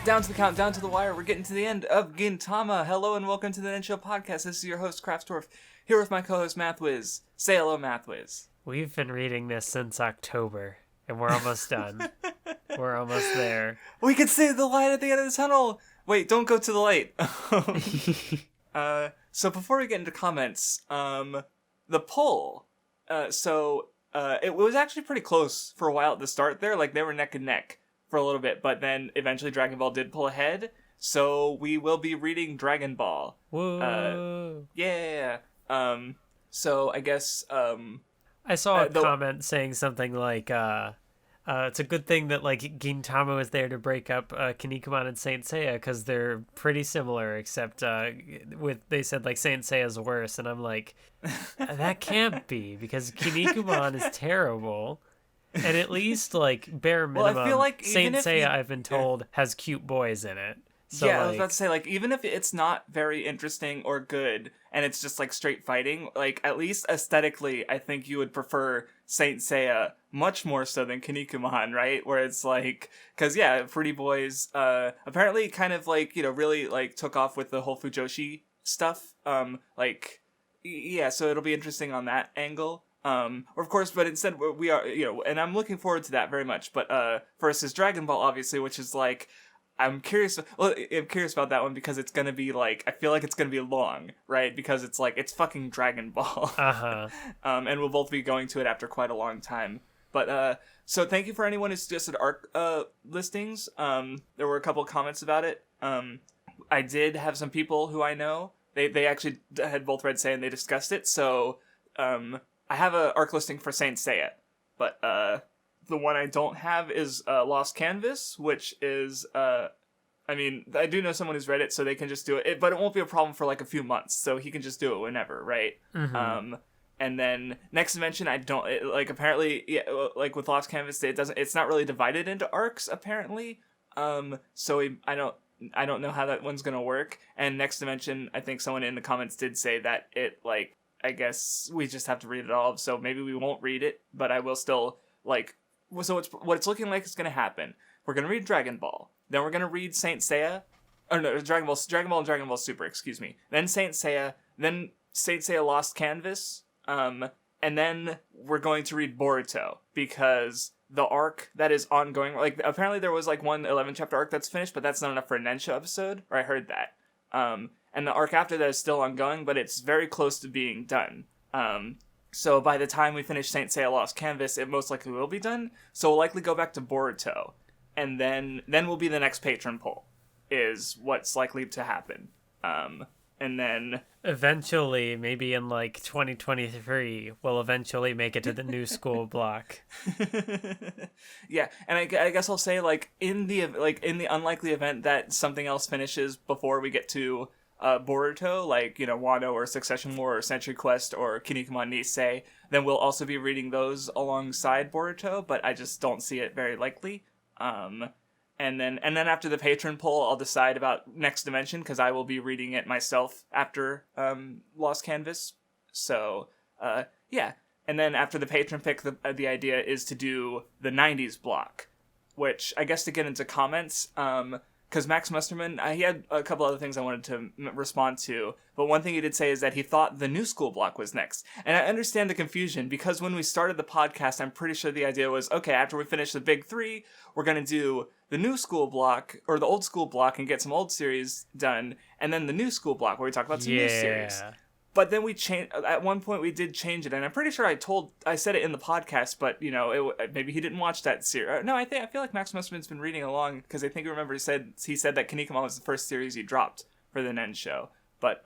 Down to the count, down to the wire. We're getting to the end of Gintama. Hello and welcome to the Nen Show Podcast. This is your host, Craftsdwarf, here with my co-host, Mathwiz. Say hello, Mathwiz. We've been reading this since October, and we're almost done. We're almost there. We can see the light at the end of the tunnel. Wait, don't go to the light. So before we get into comments, the poll. It was actually pretty close for a while at the start there. Like, they were neck and neck for a little bit, but then eventually Dragon Ball did pull ahead, so we will be reading Dragon Ball. Whoa. Yeah. So I guess I saw a comment saying something like it's a good thing that like Gintama was there to break up Kinnikuman and Saint Seiya, because they're pretty similar, except they said like Saint Seiya's worse, and I'm like, that can't be, because Kinnikuman is terrible. And at least, like, bare minimum, I feel like Saint Seiya, I've been told, has cute boys in it. So, yeah, I was about to say, like, even if it's not very interesting or good, and it's just, like, straight fighting, like, at least aesthetically, I think you would prefer Saint Seiya much more so than Kinnikuman, right? Where it's, like, because, yeah, Pretty Boys, apparently kind of, like, you know, really, like, took off with the whole Fujoshi stuff. Yeah, so it'll be interesting on that angle. Of course, but instead we are, you know, and I'm looking forward to that very much. But first is Dragon Ball, obviously, which is like, I'm curious about that one because it's gonna be like, I feel like it's gonna be long, right? Because it's like, it's fucking Dragon Ball. And we'll both be going to it after quite a long time. But so thank you for anyone who suggested ARC listings. There were a couple comments about it. I did have some people who I know, they actually had both read Say and they discussed it. So I have a ARC listing for Saint Seiya, but the one I don't have is Lost Canvas, which is, I mean, I do know someone who's read it, so they can just do it, but it won't be a problem for like a few months, so he can just do it whenever, right? Mm-hmm. And then Next Dimension, apparently, yeah, like with Lost Canvas, it's not really divided into arcs, apparently, so I don't know how that one's gonna work. And Next Dimension, I think someone in the comments did say that it, like, I guess we just have to read it all, so maybe we won't read it, but I will still, like, so what it's looking like is going to happen. We're going to read Dragon Ball, then we're going to read Saint Seiya, or no, Dragon Ball and Dragon Ball Super, excuse me, then Saint Seiya Lost Canvas, and then we're going to read Boruto, because the arc that is ongoing, like, apparently there was, like, one 11-chapter arc that's finished, but that's not enough for a Nen Show episode, or I heard that. And the arc after that is still ongoing, but it's very close to being done. So by the time we finish Saint Seiya Lost Canvas, it most likely will be done. So we'll likely go back to Boruto. And then will be the next patron poll, is what's likely to happen. And then eventually, maybe in like 2023, we'll eventually make it to the new school block. Yeah, and I guess I'll say, like, in the unlikely event that something else finishes before we get to Boruto, like, you know, Wano or Succession War or Century Quest or Kinnikuman Nisei, then we'll also be reading those alongside Boruto, but I just don't see it very likely. And then after the patron poll, I'll decide about Next Dimension, because I will be reading it myself after Lost Canvas. So, yeah. And then after the patron pick, the idea is to do the 90s block, which I guess to get into comments, because Max Musterman, he had a couple other things I wanted to respond to, but one thing he did say is that he thought the new school block was next. And I understand the confusion, because when we started the podcast, I'm pretty sure the idea was, okay, after we finish the big three, we're going to do the new school block, or the old school block, and get some old series done, and then the new school block, where we talk about some new series. But then we changed, at one point we did change it, and I'm pretty sure I said it in the podcast, but, you know, maybe he didn't watch that series. No, I feel like Max Musterman's been reading along, because I think I remember he said that Kinnikuman was the first series he dropped for the Nen Show. But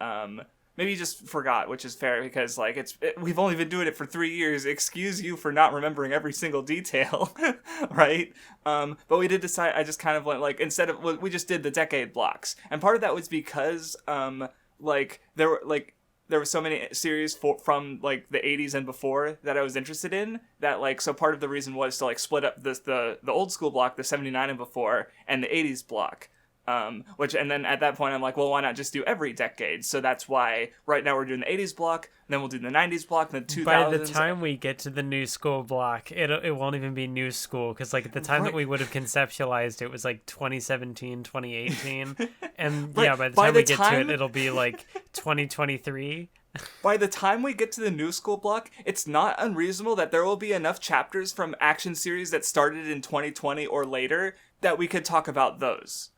maybe he just forgot, which is fair, because, like, we've only been doing it for 3 years. Excuse you for not remembering every single detail, right? But we did decide, I just kind of went, like, we just did the decade blocks. And part of that was because, there were so many series from like the 80s and before that I was interested in, that, like, so part of the reason was to, like, split up the old school block, the 79 and before, and the 80s block. Which, and then at that point I'm like, well, why not just do every decade? So that's why right now we're doing the 80s block, then we'll do the 90s block, then the 2000s. By the time we get to the new school block, it won't even be new school, because like at the time that we would have conceptualized it was like 2017, 2018, and by the time we get to it, it'll be like 2023. By the time we get to the new school block, it's not unreasonable that there will be enough chapters from action series that started in 2020 or later that we could talk about those.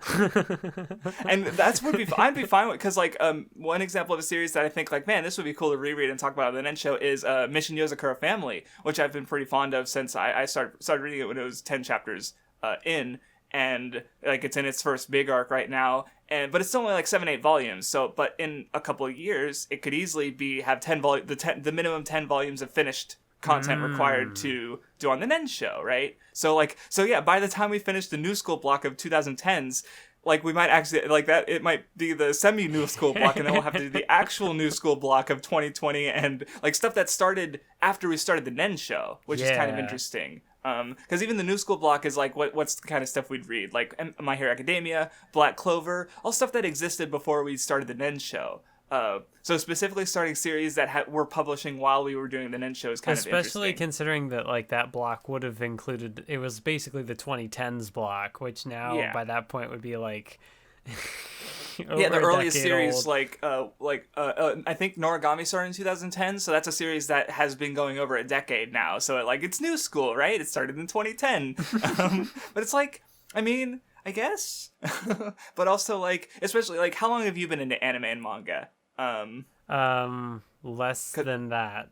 And that's what I'd be fine with, because like one example of a series that I think like, man, this would be cool to reread and talk about on the Nen Show is Mission Yozakura Family, which I've been pretty fond of since I started reading it when it was 10 chapters in, and like it's in its first big arc right now, but it's still only like 7-8 volumes. So, but in a couple of years, it could easily have the minimum 10 volumes of finished content required to do on the Nen Show, right? So yeah, by the time we finish the new school block of 2010s, like we might actually like that. It might be the semi new school block, and then we'll have to do the actual new school block of 2020 and like stuff that started after we started the Nen Show, which is kind of interesting. Because even the new school block is like, what's the kind of stuff we'd read? Like My Hero Academia, Black Clover, all stuff that existed before we started the Nen Show. So specifically starting series that were publishing while we were doing the Nen Show is kind of interesting. Especially considering that like that block would have included, it was basically the 2010s block, which now by that point would be like... the earliest series, old. I think Noragami started in 2010, so that's a series that has been going over a decade now. So it's new school, right? It started in 2010, but it's like, I mean, I guess, but also like, especially like, how long have you been into anime and manga? Less than that.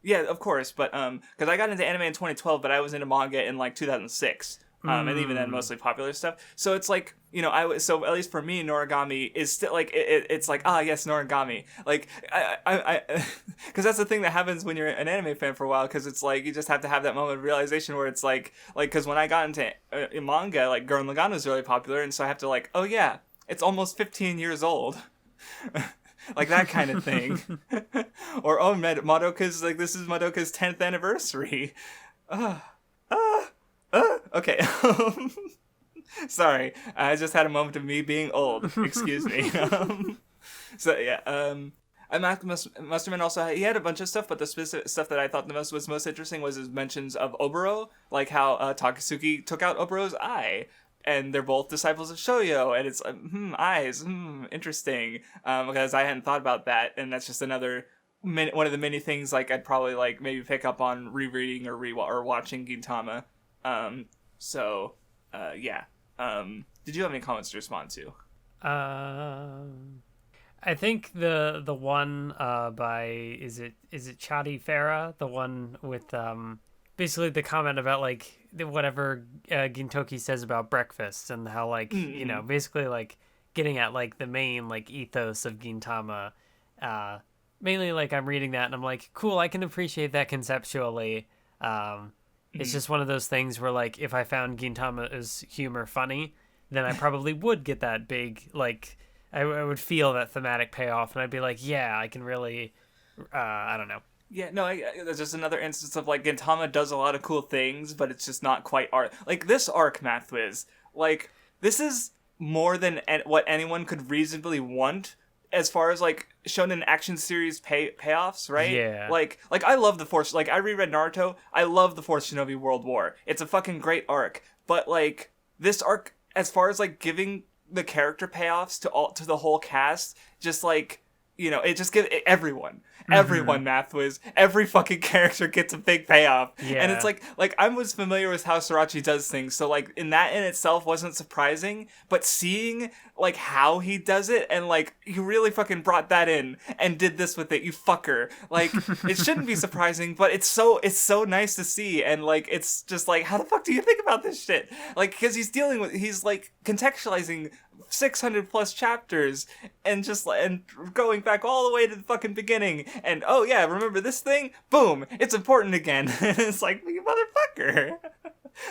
Yeah, of course, but because I got into anime in 2012, but I was into manga in like 2006. And even then, mostly popular stuff. So it's like, so at least for me, Noragami is still like, it's like, yes, Noragami. Like, I because that's the thing that happens when you're an anime fan for a while, because it's like, you just have to have that moment of realization where it's like, because when I got into manga, like, Gurren Lagann was really popular, and so I have to like, oh yeah, it's almost 15 years old. Like that kind of thing. Or, Madoka's, like, this is Madoka's 10th anniversary. Okay. Sorry, I just had a moment of me being old. Excuse me. So yeah, Musterman also he had a bunch of stuff, but the specific stuff that I thought was most interesting was his mentions of Oboro, like how Takasugi took out Oboro's eye, and they're both disciples of Shoyo, and it's eyes, interesting, because I hadn't thought about that, and that's just another. One of the many things like I'd probably like maybe pick up on rereading or watching Gintama. Did you have any comments to respond to? I think the one by is it Chadi Farah, the one with basically the comment about like whatever Gintoki says about breakfast, and how like basically like getting at like the main like ethos of Gintama. Mainly like I'm reading that and I'm like, cool, I can appreciate that conceptually. It's just one of those things where, like, if I found Gintama's humor funny, then I probably would get that big, like, I would feel that thematic payoff, and I'd be like, yeah, I can really, I don't know. Yeah, no, there's just another instance of, like, Gintama does a lot of cool things, but it's just not quite art. Like, this arc, Mathwiz, like, this is more than what anyone could reasonably want as far as like shonen action series payoffs, right? Yeah. Like I love the Force. Like I reread Naruto. I love the Force Shinobi World War. It's a fucking great arc. But like this arc, as far as like giving the character payoffs to the whole cast, just like it just gives everyone. Everyone, Mathwiz, every fucking character gets a big payoff. Yeah. And it's like I was familiar with how Sorachi does things, so like in itself wasn't surprising, but seeing like how he does it, and like he really fucking brought that in and did this with it, you fucker. Like it shouldn't be surprising, but it's so nice to see, and like it's just like, how the fuck do you think about this shit? Like, because he's like contextualizing 600 plus chapters and going back all the way to the fucking beginning, and oh yeah, remember this thing? Boom, it's important again. And it's like, you motherfucker.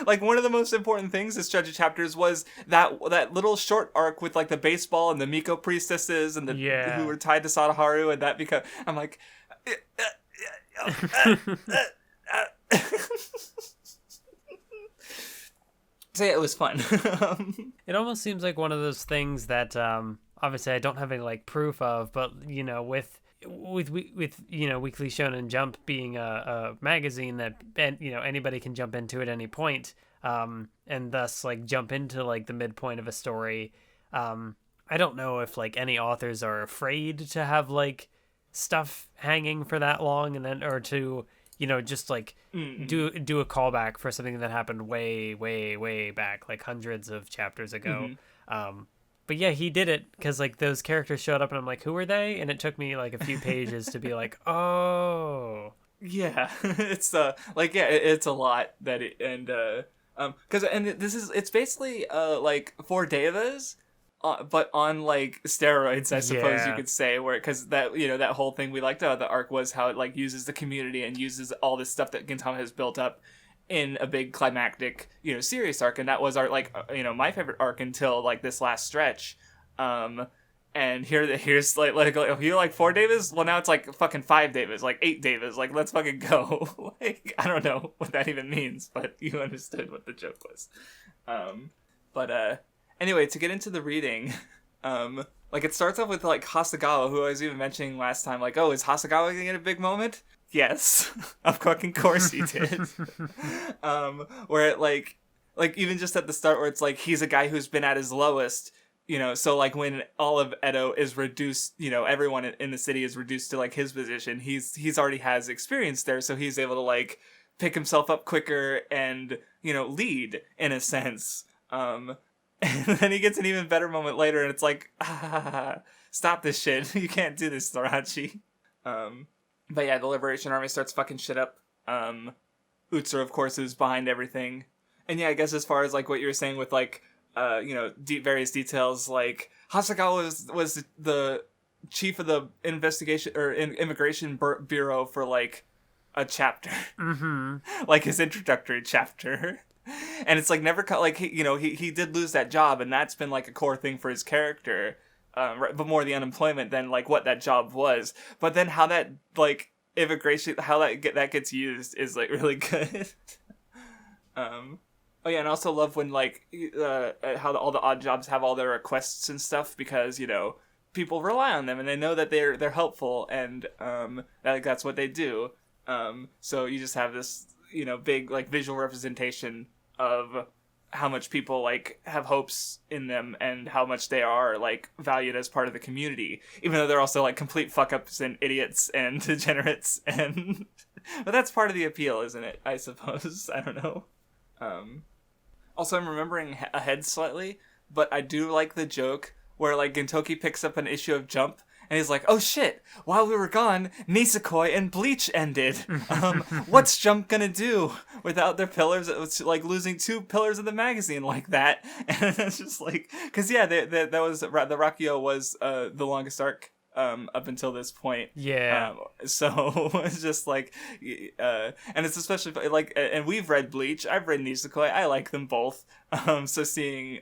Like one of the most important things this Judge Chapters was that little short arc with like the baseball and the Miko priestesses and who were tied to Sadaharu, and that because I'm like So yeah, it was fun. It almost seems like one of those things that obviously I don't have any like proof of, but you know, with you know, Weekly Shonen Jump being a magazine that you know anybody can jump into at any point, and thus like jump into like the midpoint of a story. I don't know if like any authors are afraid to have like stuff hanging for that long, and then or to you know just like do a callback for something that happened way back, like hundreds of chapters ago. But yeah, he did it because like those characters showed up, and I'm like, who are they? And it took me like a few pages to be like, oh, yeah, it's like yeah, it's a lot that it and because and it's basically like 4 devas. But on like steroids, I suppose you could say, where because that you know that whole thing we liked about the arc was how it like uses the community and uses all this stuff that Gintama has built up in a big climactic you know serious arc, and that was our like you know my favorite arc until like this last stretch. And here's like you like 4 devas, well now it's like fucking 5 devas, like 8 devas, like let's fucking go. Like I don't know what that even means, but you understood what the joke was. Anyway, to get into the reading, like it starts off with like Hasagawa, who I was even mentioning last time. Like, oh, is Hasagawa gonna get a big moment? Yes, of fucking course he did. Where it like even just at the start, where it's like he's a guy who's been at his lowest, you know. So like when all of Edo is reduced, you know, everyone in the city is reduced to like his position. He's already has experience there, so he's able to like pick himself up quicker and you know lead in a sense. And then he gets an even better moment later, and it's like, stop this shit. You can't do this, Sorachi. But yeah, the Liberation Army starts fucking shit up. Utsu, of course, is behind everything. And yeah, I guess as far as like what you were saying with like, you know, various details, like Hasagawa was the chief of the investigation or immigration bureau for like a chapter, like his introductory chapter. And it's like never like he did lose that job, and that's been like a core thing for his character, but more the unemployment than like what that job was. But then how that like immigration, how that gets used is like really good. Oh yeah, and I also love when like how all the odd jobs have all their requests and stuff, because you know people rely on them and they know that they're helpful, and that's what they do. So you just have this you know big like visual representation of how much people like have hopes in them and how much they are like valued as part of the community, even though they're also like complete fuck ups and idiots and degenerates, and but that's part of the appeal, isn't it? I suppose. I don't know. Also, I'm remembering ahead slightly, but I do like the joke where like Gintoki picks up an issue of Jump. And he's like, oh shit, while we were gone, Nisekoi and Bleach ended. What's Jump gonna do without their pillars? It's like losing 2 pillars of the magazine like that. And it's just like, because yeah, that was, the Rakio was the longest arc up until this point. Yeah. So it's just like, and it's especially like, and we've read Bleach. I've read Nisekoi. I like them both. So seeing,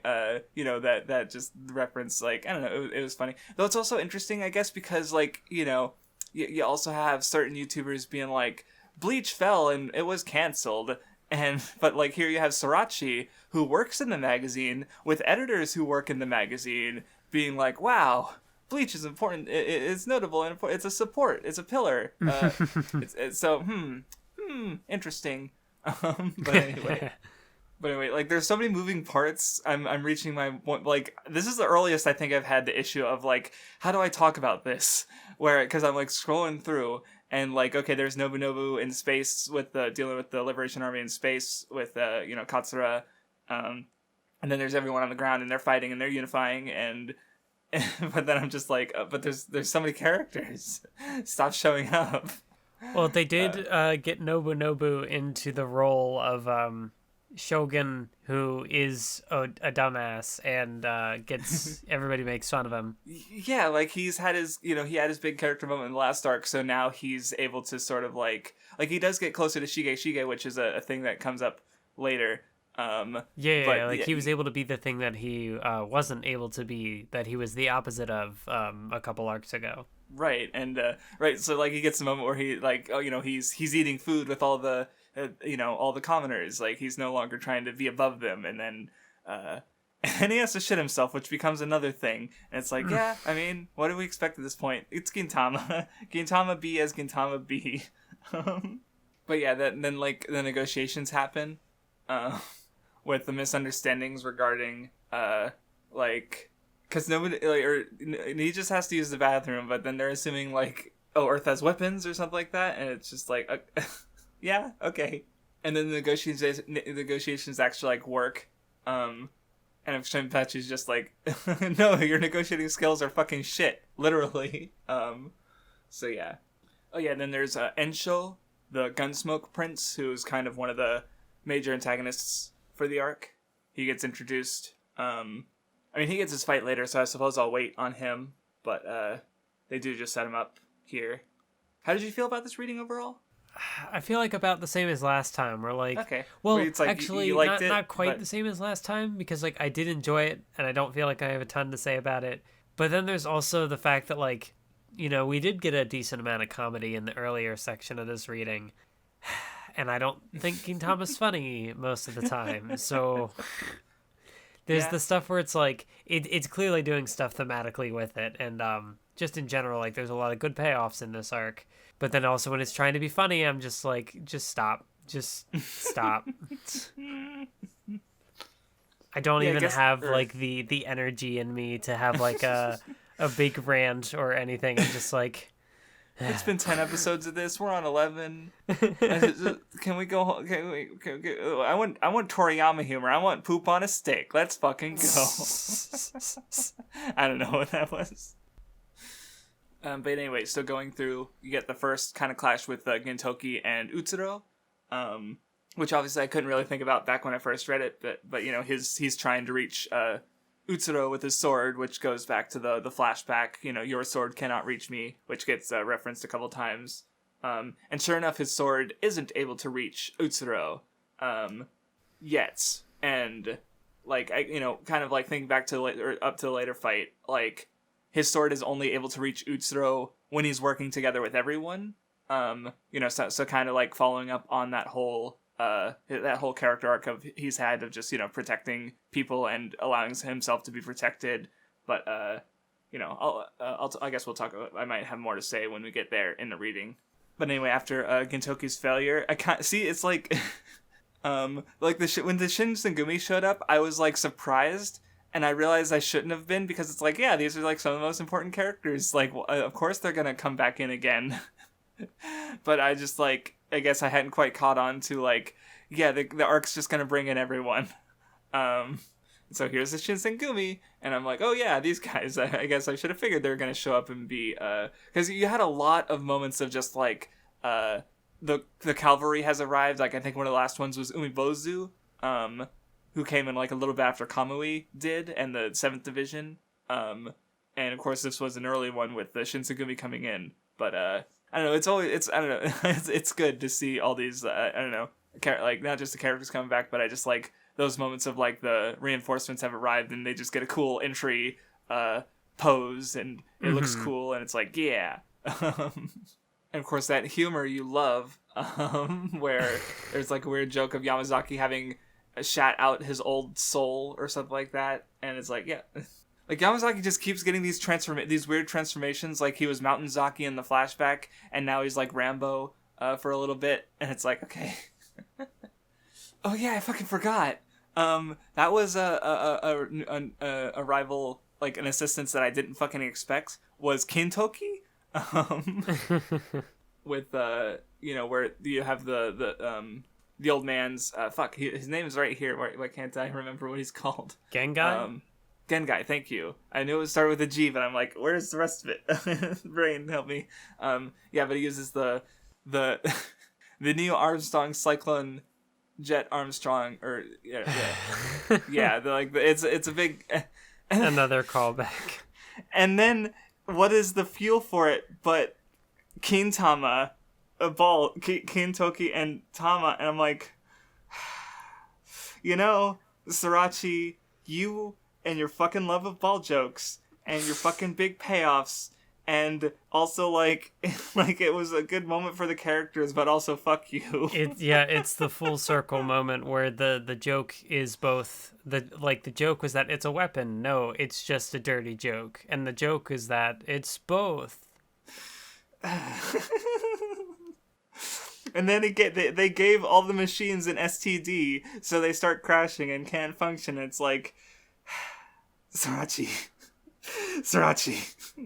you know, that just reference, like, I don't know, it was funny. Though it's also interesting, I guess, because like, you know, you also have certain YouTubers being like, Bleach fell and it was canceled. But like here you have Sorachi, who works in the magazine, with editors who work in the magazine, being like, wow, Bleach is important. It's notable and important. It's a support. It's a pillar. It's so interesting. But anyway, like there's so many moving parts. I'm reaching my like this is the earliest I think I've had the issue of like how do I talk about this? Where because I'm like scrolling through and like okay, there's Nobunobu in space with dealing with the Liberation Army in space with you know Katsura, and then there's everyone on the ground and they're fighting and they're unifying and. But then I'm just like, but there's so many characters. Stop showing up. Well, they did get Nobunobu into the role of Shogun, who is a dumbass and gets everybody makes fun of him. Yeah, like he had his big character moment in the last arc, so now he's able to sort of like he does get closer to Shige, which is a thing that comes up later. He was able to be the thing that he wasn't able to be, that he was the opposite of a couple arcs ago. Right, and so like he gets a moment where he like he's eating food with all the all the commoners. Like, he's no longer trying to be above them, and then and he has to shit himself, which becomes another thing. And it's like, yeah, I mean, what do we expect at this point? It's Gintama. Gintama be as Gintama be. But yeah, then like the negotiations happen with the misunderstandings regarding like, because nobody, like, or he just has to use the bathroom, but then they're assuming like, oh, Earth has weapons or something like that, and it's just like, yeah, okay. And then the negotiations actually like work. And Shinpachi's just like, no, your negotiating skills are fucking shit, literally. So yeah. Oh yeah, and then there's Nen Show, the Gunsmoke Prince, who's kind of one of the major antagonists for the arc. He gets introduced. I mean, he gets his fight later, so I suppose I'll wait on him. But they do just set him up here. How did you feel about this reading overall? I feel like about the same as last time. We're like, okay. Well, it's like actually, you liked not quite but... the same as last time, because like I did enjoy it, and I don't feel like I have a ton to say about it. But then there's also the fact that, like, we did get a decent amount of comedy in the earlier section of this reading, and I don't think Gintama's funny most of the time. So there's the stuff where it's like it's clearly doing stuff thematically with it, and just in general, like, there's a lot of good payoffs in this arc. But then also when it's trying to be funny, I'm just like, just stop. Just stop. I don't even have like the energy in me to have like a big rant or anything. I'm just like, it's been 10 episodes of this. We're on 11. Can we go? I want Toriyama humor. I want poop on a stick. Let's fucking go. I don't know what that was. But anyway, so going through, you get the first kind of clash with Gintoki and Utsuro, which obviously I couldn't really think about back when I first read it, but he's trying to reach Utsuro with his sword, which goes back to the flashback, your sword cannot reach me, which gets referenced a couple times. And sure enough, his sword isn't able to reach Utsuro yet. And like, kind of like thinking back to up to the later fight, like, his sword is only able to reach Utsuro when he's working together with everyone. So kind of like following up on that whole character arc of he's had of just, protecting people and allowing himself to be protected. But, I guess we'll talk about, I might have more to say when we get there in the reading. But anyway, after Gintoki's failure, I can't see, it's like, like when the Shin Sengumi showed up, I was like surprised. And I realized I shouldn't have been, because it's like, yeah, these are like some of the most important characters. Like, of course they're gonna come back in again. But I just like, I guess I hadn't quite caught on to like, yeah, the arc's just gonna bring in everyone. So here's the Shinsengumi, and I'm like, oh yeah, these guys. I guess I should have figured they were gonna show up and be, because you had a lot of moments of just like, the cavalry has arrived. Like, I think one of the last ones was Umibozu. Who came in like a little bit after Kamui did, and the 7th Division. And of course this was an early one with the Shinsengumi coming in. But I don't know, it's good to see all these, like, not just the characters coming back, but I just like those moments of like the reinforcements have arrived and they just get a cool entry pose and it looks cool and it's like, yeah. And of course that humor you love, where there's like a weird joke of Yamazaki having shat out his old soul or something like that, and it's like, yeah, like Yamazaki just keeps getting these weird transformations. Like, he was Mountain Zaki in the flashback, and now he's like Rambo for a little bit, and it's like, okay. Oh yeah, I fucking forgot. That was a rival, like an assistance that I didn't fucking expect was Kintoki. With where you have the old man's, his name is right here. Why can't I remember what he's called? Gengai? Gengai, thank you. I knew it started with a G, but I'm like, where's the rest of it? Brain, help me. Yeah, but he uses the Neil Armstrong Cyclone Jet Armstrong, or, yeah. Yeah, it's a big... Another callback. And then, what is the fuel for it but Kintama, a ball, Kintoki and Tama, and I'm like, Sorachi, you and your fucking love of ball jokes and your fucking big payoffs and also like like it was a good moment for the characters, but also fuck you. It's the full circle moment where the joke is both the joke was that it's a weapon. No, it's just a dirty joke, and the joke is that it's both. And then they gave all the machines an STD, so they start crashing and can't function. It's like, Sorachi,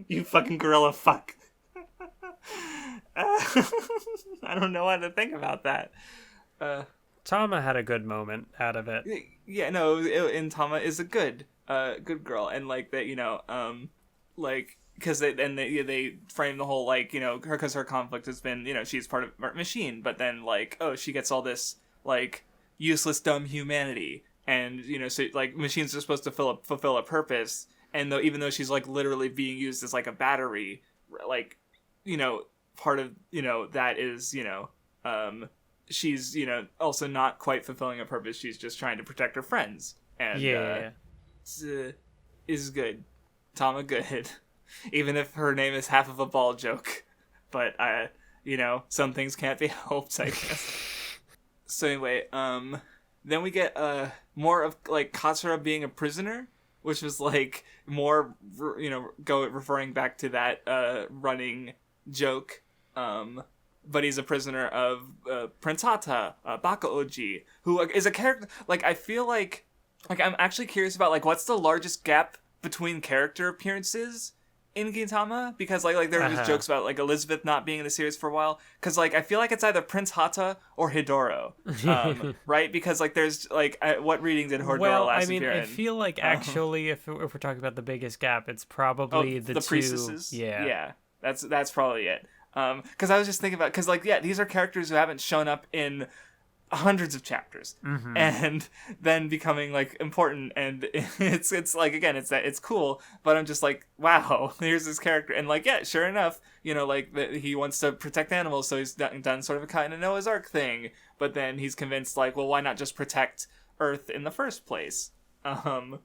you fucking gorilla fuck. I don't know what to think about that. Tama had a good moment out of it. Yeah, no, and Tama is a good girl, and like that, like. Because they frame the whole, like, because her conflict has been, she's part of a machine, but then, like, oh, she gets all this, like, useless, dumb humanity, and, so, like, machines are supposed to fulfill a purpose, and even though she's, like, literally being used as, like, a battery, like, part of, that is, she's, also not quite fulfilling a purpose, she's just trying to protect her friends, and, is good. Tama good. Even if her name is half of a ball joke. But, some things can't be helped, I guess. So anyway, then we get more of, like, Katsura being a prisoner, which was, like, more, referring back to that running joke. But he's a prisoner of Prince Hata, Baka Oji, who is a character, like, I feel like I'm actually curious about, like, what's the largest gap between character appearances in Gintama, because like there were just jokes about like Elizabeth not being in the series for a while, because like I feel like it's either Prince Hata or Hidoro, right? Because like there's like what reading did Hidoro last appear in? I feel like actually if we're talking about the biggest gap, it's probably the two priestesses. Yeah, that's probably it. Because I was just thinking about, because like these are characters who haven't shown up in hundreds of chapters, and then becoming like important, and it's like, again, it's cool, but I'm just like, wow, here's this character, and like, yeah, sure enough, like he wants to protect animals, so he's done sort of a kind of Noah's Ark thing, but then he's convinced, like, well, why not just protect Earth in the first place? And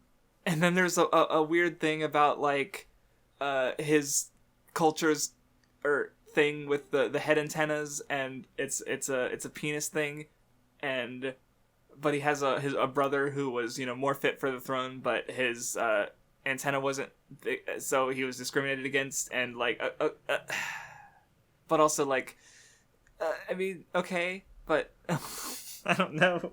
then there's a weird thing about like his culture's or thing with the head antennas, and it's a penis thing. But he has a brother who was more fit for the throne, but his antenna wasn't, so he was discriminated against, and like but also like I mean, okay, but I don't know.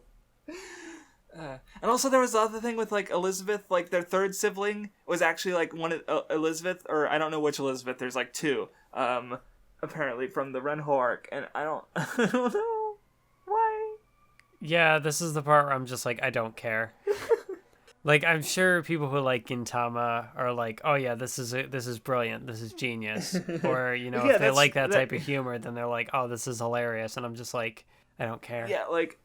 And also there was the other thing with like Elizabeth, like their third sibling was actually like one of Elizabeth, or I don't know which Elizabeth, there's like two apparently from the Renho arc, and I don't know why. Yeah, this is the part where I'm just like, I don't care. Like, I'm sure people who like Gintama are like, oh yeah, this is brilliant, this is genius. Or, if they like that type of humor, then they're like, oh, this is hilarious. And I'm just like, I don't care. Yeah, like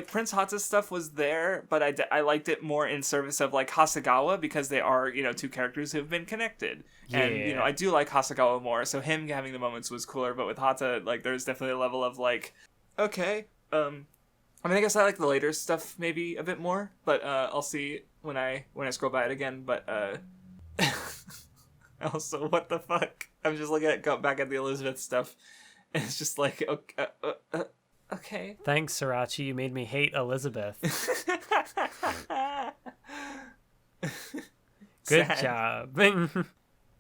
Prince Hata's stuff was there, but I liked it more in service of like Hasegawa, because they are, two characters who have been connected. Yeah. And, I do like Hasegawa more, so him having the moments was cooler, but with Hata, like, there's definitely a level of like, okay, I mean, I guess I like the later stuff maybe a bit more, but I'll see when I scroll by it again. But also, what the fuck? I'm just looking at back at the Elizabeth stuff, and it's just like, okay. Thanks, Sorachi. You made me hate Elizabeth. Good job.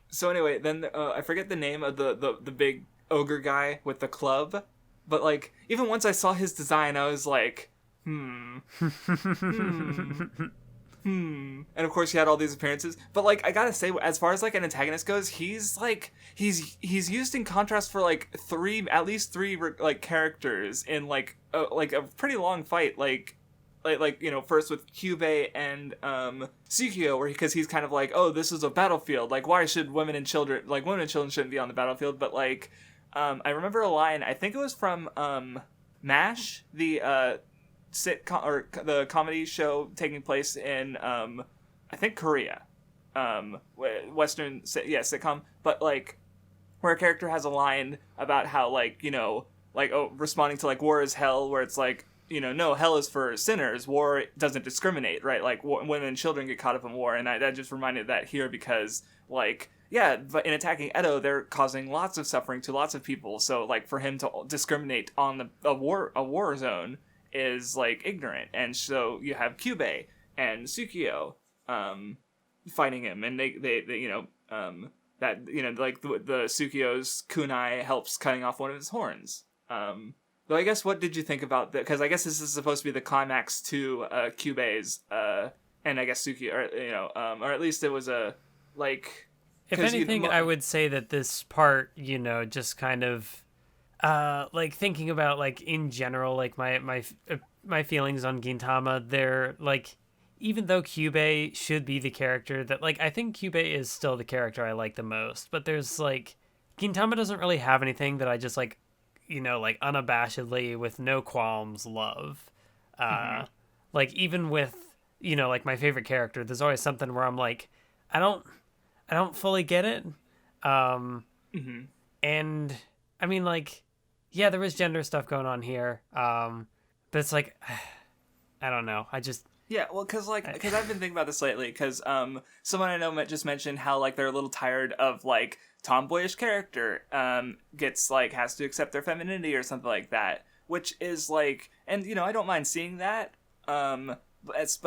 So anyway, then I forget the name of the big ogre guy with the club. But, like, even once I saw his design, I was like, And of course, he had all these appearances. But, like, I gotta say, as far as, like, an antagonist goes, he's, like, he's used in contrast for, like, at least three, like, characters in, like a pretty long fight. Like, first with Kyubei and Tsukio, because he's kind of like, oh, this is a battlefield. Like, why should women and children shouldn't be on the battlefield. But, like, I remember a line, I think it was from MASH, the sitcom, or the comedy show taking place in I think Korea, Western sitcom, but like where a character has a line about how like responding to like war is hell, where it's like no, hell is for sinners, war doesn't discriminate, right? Like women and children get caught up in war, and that just reminded that here, because like yeah, but in attacking Edo, they're causing lots of suffering to lots of people. So like for him to discriminate on a war zone is like ignorant. And so you have Kyubey and Tsukio fighting him, and they that like the Tsukio's kunai helps cutting off one of his horns. Though I guess, what did you think about that? Because I guess this is supposed to be the climax to Kyubey's and I guess Tsukio, or or at least it was a like. If anything, I would say that this part, just kind of, like thinking about like in general, like my feelings on Gintama, they're like, even though Kyubey should be the character that, like, I think Kyubey is still the character I like the most, but there's like, Gintama doesn't really have anything that I just like, like unabashedly with no qualms love. Like even with, like my favorite character, there's always something where I'm like, I don't fully get it. And I mean, like, yeah, there was gender stuff going on here. But it's like, I don't know. Yeah, well, because I've been thinking about this lately, because someone I know just mentioned how, like, they're a little tired of, like, tomboyish character has to accept their femininity or something like that, which is, like, and, I don't mind seeing that, but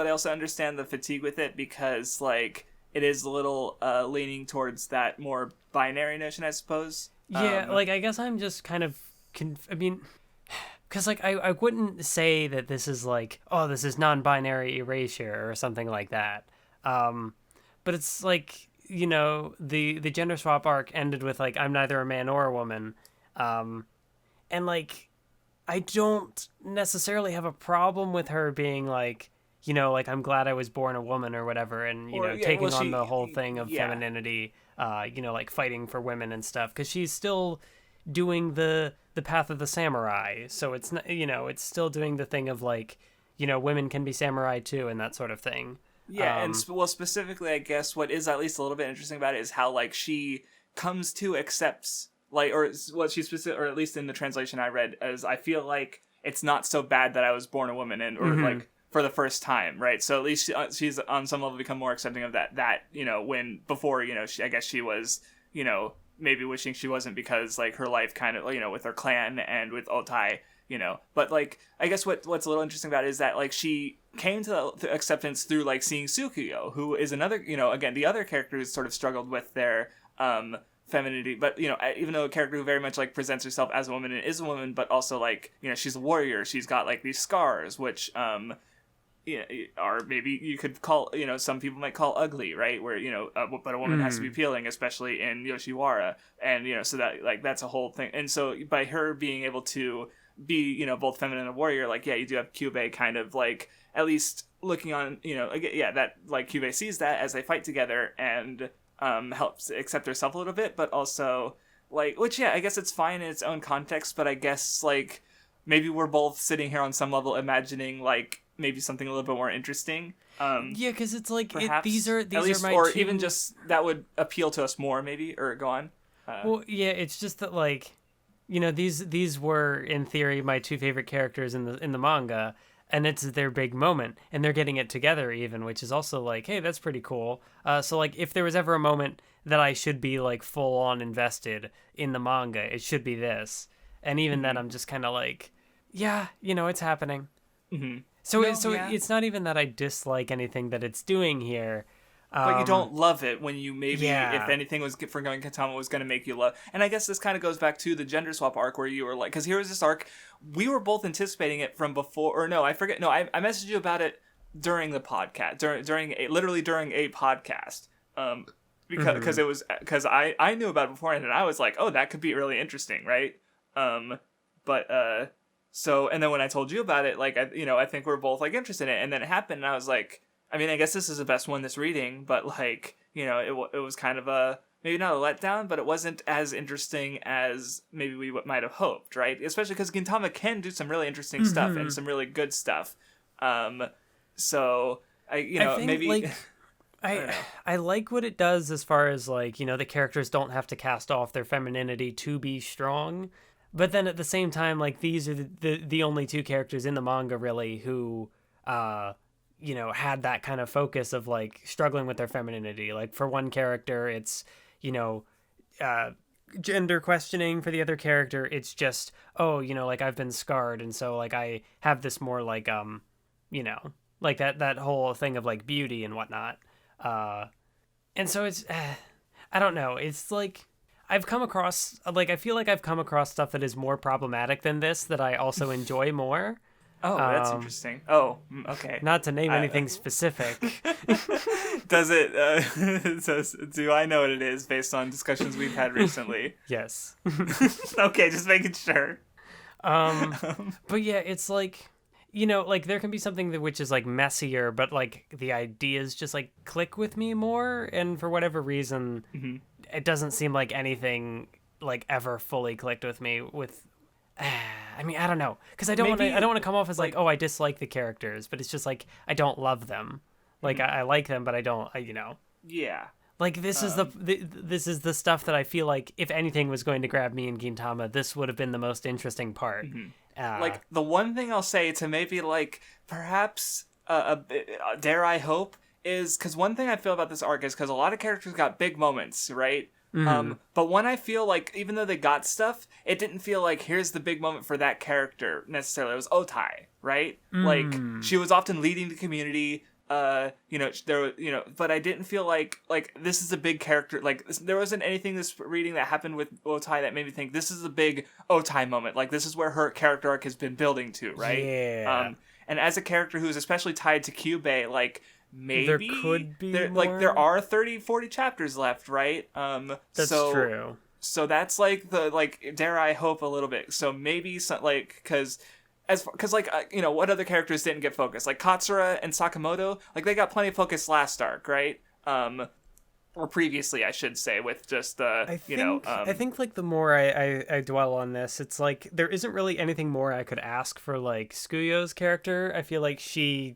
I also understand the fatigue with it, because, like, it is a little leaning towards that more binary notion, I suppose. Yeah, like, I guess I'm just kind of, because, like, I wouldn't say that this is, like, oh, this is non-binary erasure or something like that. But it's, like, the gender swap arc ended with, like, I'm neither a man or a woman. And, like, I don't necessarily have a problem with her being, like, like, I'm glad I was born a woman or whatever, and, taking on the whole thing of femininity, like, fighting for women and stuff, because she's still doing the path of the samurai, so it's not, it's still doing the thing of, like, women can be samurai too, and that sort of thing. Yeah, and specifically, I guess what is at least a little bit interesting about it is how, like, she comes to accepts, like, or what she specific, or at least in the translation I read, as I feel like it's not so bad that I was born a woman, and or like for the first time, right? So at least she's on some level become more accepting of that when before I guess she was maybe wishing she wasn't, because like her life kind of with her clan and with Otai, but like I guess what's a little interesting about it is that like she came to acceptance through like seeing Tsukuyo, who is another again the other character who's sort of struggled with their femininity, but even though a character who very much like presents herself as a woman and is a woman, but also like she's a warrior, she's got like these scars which are maybe you could call some people might call ugly, right, where but a woman has to be appealing, especially in Yoshiwara, and so that like that's a whole thing. And so by her being able to be both feminine and a warrior, like you do have Kyubey kind of like at least looking on that like Kyubey sees that as they fight together and helps accept herself a little bit, but also like which I guess it's fine in its own context, but I guess like maybe we're both sitting here on some level imagining like maybe something a little bit more interesting. Because it's like these are my or two... even just that would appeal to us more, maybe. Or go on. Well, yeah, it's just that like these were in theory my two favorite characters in the manga, and it's their big moment, and they're getting it together even, which is also like, hey, that's pretty cool. So like if there was ever a moment that I should be like full on invested in the manga, it should be this. And even then, I'm just kind of like, yeah, it's happening. So it's not even that I dislike anything that it's doing here. But you don't love it when you maybe, if anything was for going Gintama was going to make you love. And I guess this kind of goes back to the gender swap arc where you were like, because here was this arc, we were both anticipating it from before, or no, I forget. No, I messaged you about it during the podcast, during a podcast. Because it was, because I knew about it beforehand, and I was like, oh, that could be really interesting, right? So, and then when I told you about it, like, I think we're both, like, interested in it, and then it happened, and I was like, I mean, I guess this is the best one this reading, but, like, it was kind of a, maybe not a letdown, but it wasn't as interesting as maybe we might have hoped, right? Especially because Gintama can do some really interesting stuff, and some really good stuff. So, I think, maybe... Like, I like what it does as far as, like, the characters don't have to cast off their femininity to be strong. But then at the same time, like, these are the only two characters in the manga, really, who, had that kind of focus of, like, struggling with their femininity. Like, for one character, it's, gender questioning for the other character. It's just, oh, like I've been scarred, and so like I have this more like like that whole thing of like beauty and whatnot. And so it's I don't know. It's like I feel like I've come across stuff that is more problematic than this that I also enjoy more. Oh, that's interesting. Oh, okay. Not to name anything specific. Does it? Do I know what it is based on discussions we've had recently? Yes. Okay, just making sure. But yeah, it's like, like there can be something which is like messier, but like the ideas just like click with me more, and for whatever reason, it doesn't seem like anything like ever fully clicked with me with. I mean, I don't know, because I don't want to come off as like, oh, I dislike the characters, but it's just like I don't love them. Like I like them, but I don't. Yeah. Like this is this is the stuff that I feel like if anything was going to grab me in Gintama, this would have been the most interesting part. Like the one thing I'll say to maybe like perhaps dare I hope is because one thing I feel about this arc is because a lot of characters got big moments, right? But when I feel like even though they got stuff, it didn't feel like here's the big moment for that character necessarily. It was Otai, right? Like she was often leading the community. But I didn't feel like this is a big character. Like there wasn't anything this reading that happened with Otai that made me think this is a big Otai moment. Like this is where her character arc has been building to, right? Yeah. And as a character who's especially tied to Kyubey, like maybe there could be more. there are 30-40 chapters left, right? That's true. So that's like dare I hope a little bit. So maybe because what other characters didn't get focused? Like Katsura and Sakamoto, like they got plenty of focus last arc, right? Or previously, I should say, with just I think like the more I dwell on this, it's like there isn't really anything more I could ask for like Tsukuyo's character. I feel like she,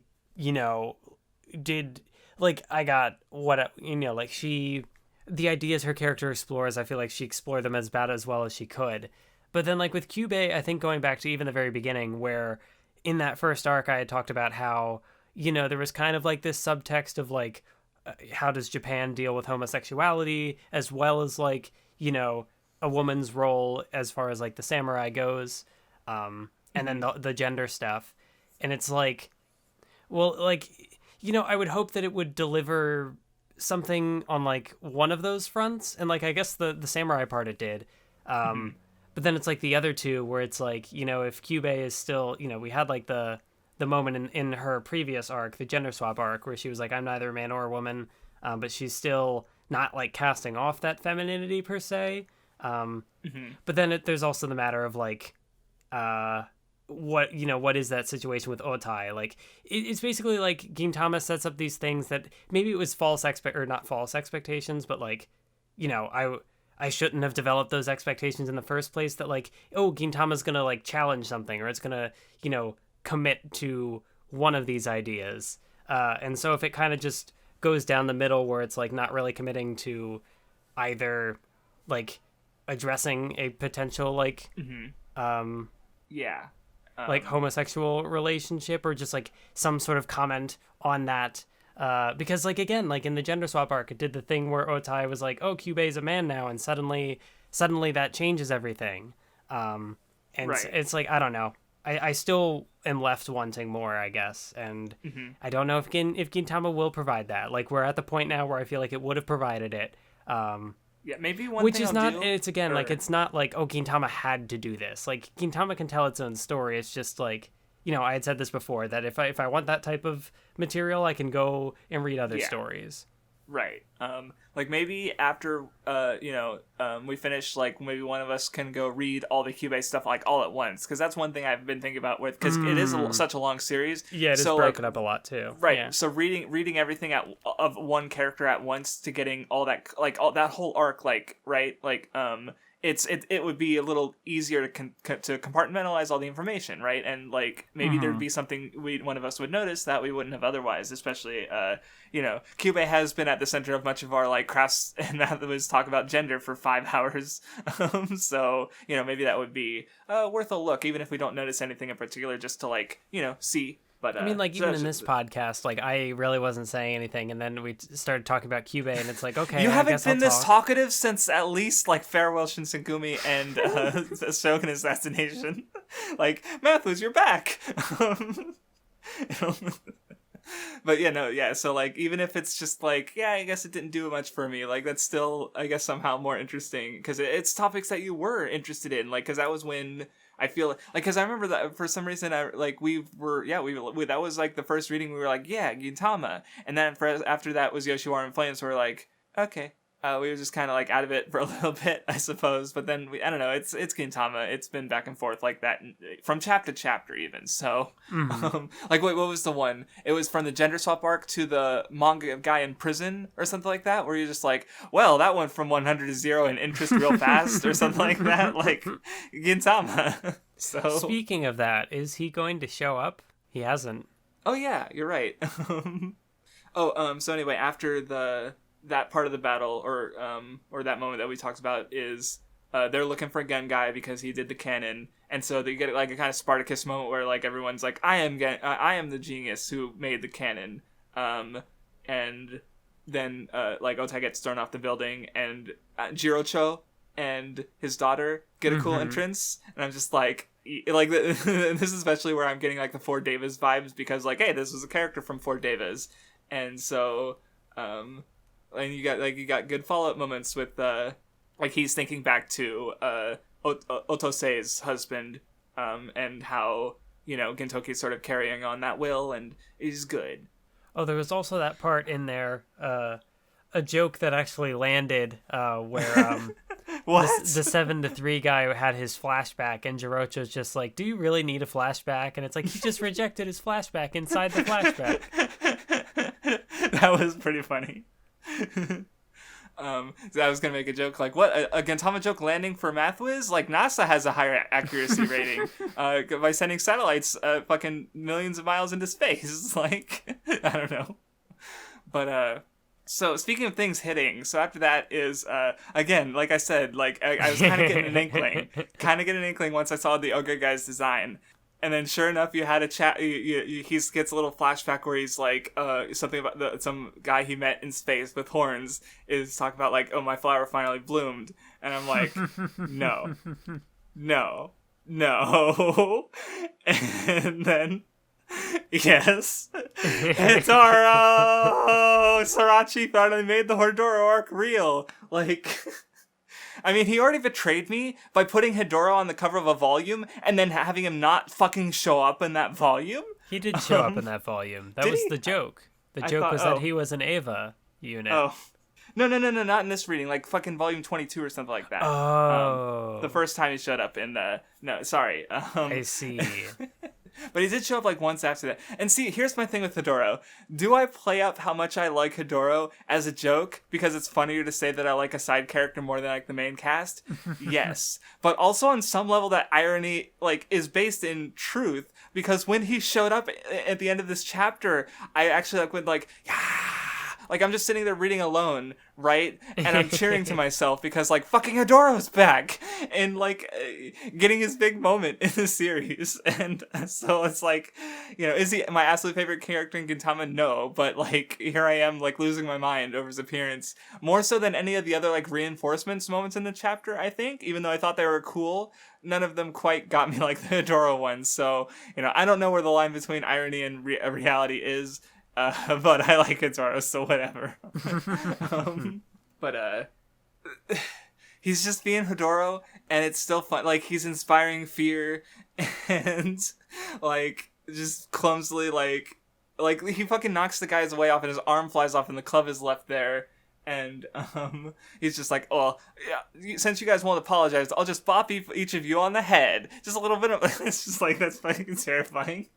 did like I got what like she the ideas her character explores. I feel like she explored them as well as she could. But then, like, with Kyubey, I think going back to even the very beginning, where in that first arc I had talked about how, there was kind of, like, this subtext of, like, how does Japan deal with homosexuality, as well as, like, a woman's role as far as, like, the samurai goes, and then the gender stuff. And it's like, well, like, I would hope that it would deliver something on, like, one of those fronts. And, like, I guess the samurai part it did. But then it's like the other two where it's like, if Kyubey is still, we had like the moment in her previous arc, the gender swap arc, where she was like, I'm neither a man or a woman, but she's still not like casting off that femininity per se. But then there's also the matter of like, what is that situation with Otai? Like, it's basically like Gintama sets up these things that maybe it was not false expectations, but like, I shouldn't have developed those expectations in the first place that like, oh, Gintama's going to like challenge something or it's going to, commit to one of these ideas. And so if it kind of just goes down the middle where it's like not really committing to either like addressing a potential like, like homosexual relationship or just like some sort of comment on that. Because like again, like in the gender swap arc, it did the thing where Otai was like, "Oh, Kyubey's a man now," and suddenly that changes everything. And right. It's like I don't know. I still am left wanting more, I guess, and I don't know if Gintama will provide that. Like we're at the point now where I feel like it would have provided it. Maybe one. Which thing is I'll not. do, it's again or... like it's not like Gintama had to do this. Like Gintama can tell its own story. It's just like. I had said this before, that if I want that type of material, I can go and read other stories. Right. Like maybe after, we finish, like maybe one of us can go read all the Kyubey stuff like all at once. Cause that's one thing I've been thinking about with, cause it is such a long series. Yeah, it is broken up a lot too. Right. Yeah. So reading everything of one character at once to getting all that, like all that whole arc, like, right. Like, it would be a little easier to compartmentalize all the information, right? And like maybe there'd be something one of us would notice that we wouldn't have otherwise. Especially, Kyubey has been at the center of much of our like crafts and Mathwiz talk about gender for 5 hours. So maybe that would be worth a look, even if we don't notice anything in particular, just to like see But I mean, like, even in this podcast, like, I really wasn't saying anything, and then we started talking about Kyubey, and it's like, okay, you I haven't guess been I'll this talk. talkative since at least like Farewell Shinsengumi and Shogun Assassination. Like, Mathwiz, you're back. But so like, even if it's just like, yeah, I guess it didn't do much for me, like, that's still, I guess, somehow more interesting because it's topics that you were interested in, like, because that was when I feel like, because I remember that for some reason that was like the first reading, we were like, yeah, Gintama, and then after that was Yoshiwara in Flames, so we're like, okay. We were just kind of like out of it for a little bit, I suppose. But then I don't know. It's Gintama. It's been back and forth like that from chapter to chapter, even. So, like, wait, what was the one? It was from the gender swap arc to the manga guy in prison or something like that, where you're just like, well, that went from 100 to 0 in interest real fast or something like that. Like Gintama. So, speaking of that, is he going to show up? He hasn't. Oh yeah, you're right. So anyway, after that part of the battle, or that moment that we talked about, is they're looking for Gen Guy because he did the canon, and so they get like a kind of Spartacus moment where like everyone's like, I am the genius who made the canon, and then like Otai gets thrown off the building, and Jirocho and his daughter get a cool entrance, and I'm just like this is especially where I'm getting like the Ford Davis vibes, because like, hey, this was a character from Ford Davis, and so and you got good follow-up moments with like he's thinking back to Otosei's husband, and how, Gintoki's sort of carrying on that will, and is good. Oh, there was also that part in there, a joke that actually landed, where what? The 7-3 guy had his flashback, and Jirocho's just like, do you really need a flashback? And it's like, he just rejected his flashback inside the flashback. That was pretty funny. So I was gonna make a joke like, what, a Gintama joke landing for Mathwiz? Like, NASA has a higher accuracy rating by sending satellites fucking millions of miles into space. Like, I don't know. But so speaking of things hitting, so after that is again, like I said, like I was kind of getting an inkling once I saw the Ogre guy's design. And then, sure enough, you had a chat. He gets a little flashback where he's like, something about some guy he met in space with horns is talking about like, oh, my flower finally bloomed, and I'm like, no, and then, yes, Hitaro Sorachi finally made the Hordoro arc real, like. I mean, he already betrayed me by putting Hidoro on the cover of a volume and then having him not fucking show up in that volume. He did show up in that volume. That was the joke. The joke was that he was an Eva unit. Oh. No, not in this reading. Like fucking volume 22 or something like that. Oh. The first time he showed up in the... No, sorry. I see. But he did show up like once after that. And see, here's my thing with Hidoro. Do I play up how much I like Hidoro as a joke because it's funnier to say that I like a side character more than I like the main cast? Yes. But also on some level that irony like is based in truth, because when he showed up at the end of this chapter, I actually like went like, yeah. Like, I'm just sitting there reading alone, right? And I'm cheering to myself because, like, fucking Hidoro's back! And, like, getting his big moment in the series. And so it's like, is he my absolute favorite character in Gintama? No. But, like, here I am, like, losing my mind over his appearance. More so than any of the other, like, reinforcements moments in the chapter, I think. Even though I thought they were cool, none of them quite got me like the Hidoro ones. So, I don't know where the line between irony and reality is. But I like Hidoro, so whatever. But he's just being Hidoro, and it's still fun. Like, he's inspiring fear, and, like, just clumsily, like he fucking knocks the guy's way off, and his arm flies off, and the club is left there. And he's just like, oh, yeah, since you guys won't apologize, I'll just bop each of you on the head. Just a little bit of... It's just like, that's fucking terrifying.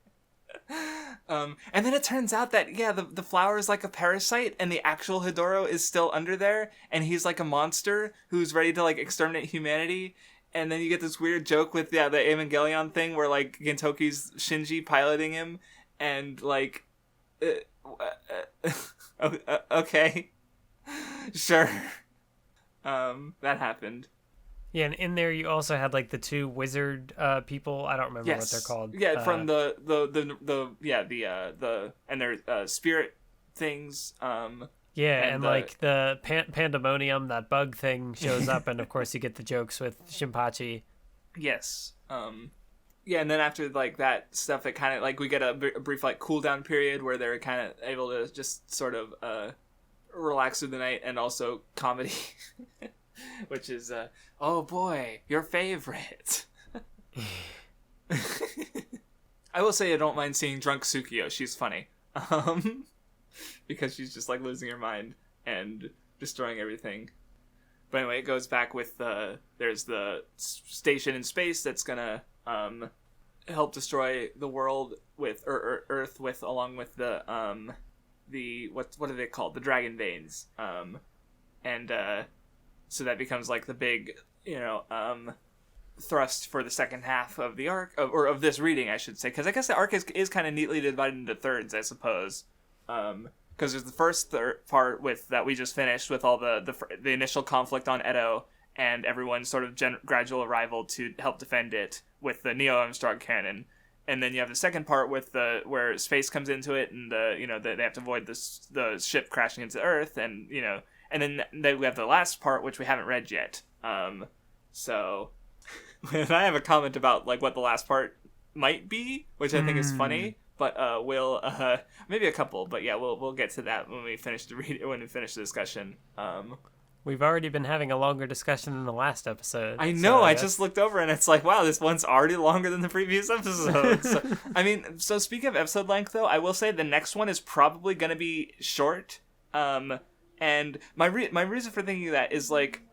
And then it turns out that, yeah, the flower is like a parasite, and the actual Hidoro is still under there, and he's like a monster who's ready to, like, exterminate humanity. And then you get this weird joke with, yeah, the Evangelion thing where, like, Gintoki's Shinji piloting him, and, like, okay. Sure. That happened. Yeah, and in there you also had like the two wizard people. I don't remember what they're called. Yeah, from the and their spirit things. Yeah, and like the pandemonium, that bug thing shows up, and of course you get the jokes with Shinpachi. Yes. Yeah, and then after like that stuff, it kind of like we get a brief like cool down period where they're kind of able to just sort of relax through the night, and also comedy, which is oh boy, your favorite. I will say I don't mind seeing drunk Tsukio. She's funny. Because she's just like losing her mind and destroying everything. But anyway, it goes back with there's the station in space that's gonna help destroy the world with Earth with along with the what are they called, the dragon veins, and so that becomes like the big thrust for the second half of the arc of this reading, I should say, because I guess the arc is kind of neatly divided into thirds, I suppose. Because there's the first part with that we just finished with all the initial conflict on Edo and everyone's sort of gradual arrival to help defend it with the Neo Armstrong cannon, and then you have the second part with where space comes into it and they have to avoid the ship crashing into Earth, and then we have the last part which we haven't read yet. So I have a comment about like what the last part might be, which I think is funny. But we'll maybe a couple, but yeah, we'll get to that when we finish the discussion. We've already been having a longer discussion than the last episode. I know. So I just looked over and it's like, wow, this one's already longer than the previous episode. So, I mean, so speaking of episode length, though, I will say the next one is probably going to be short. And my reason for thinking that is like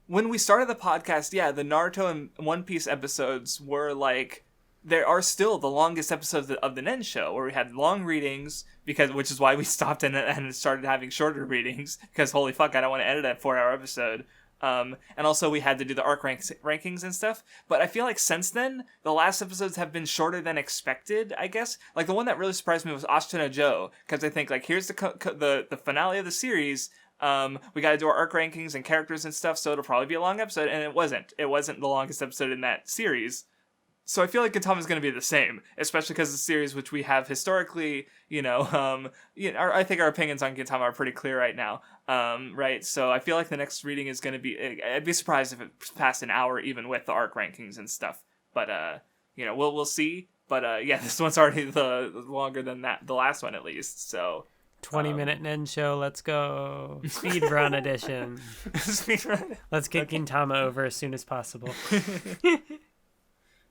when we started the podcast, yeah, the Naruto and One Piece episodes were like. There are still the longest episodes of the Nen Show, where we had long readings, which is why we stopped and started having shorter readings, because holy fuck, I don't want to edit a 4-hour episode. And also we had to do the arc rankings and stuff. But I feel like since then, the last episodes have been shorter than expected, I guess. Like the one that really surprised me was Ashita no Joe, because I think like here's the finale of the series. We got to do our arc rankings and characters and stuff, so it'll probably be a long episode, and it wasn't. It wasn't the longest episode in that series. So I feel like Gintama is going to be the same, especially because the series which we have historically, I think our opinions on Gintama are pretty clear right now, right? So I feel like the next reading is going to be. I'd be surprised if it passed an hour, even with the arc rankings and stuff. But we'll see. But yeah, this one's already longer than the last one at least. So 20-minute Nen Show, let's go speedrun edition. Speedrun. Let's get Gintama over as soon as possible.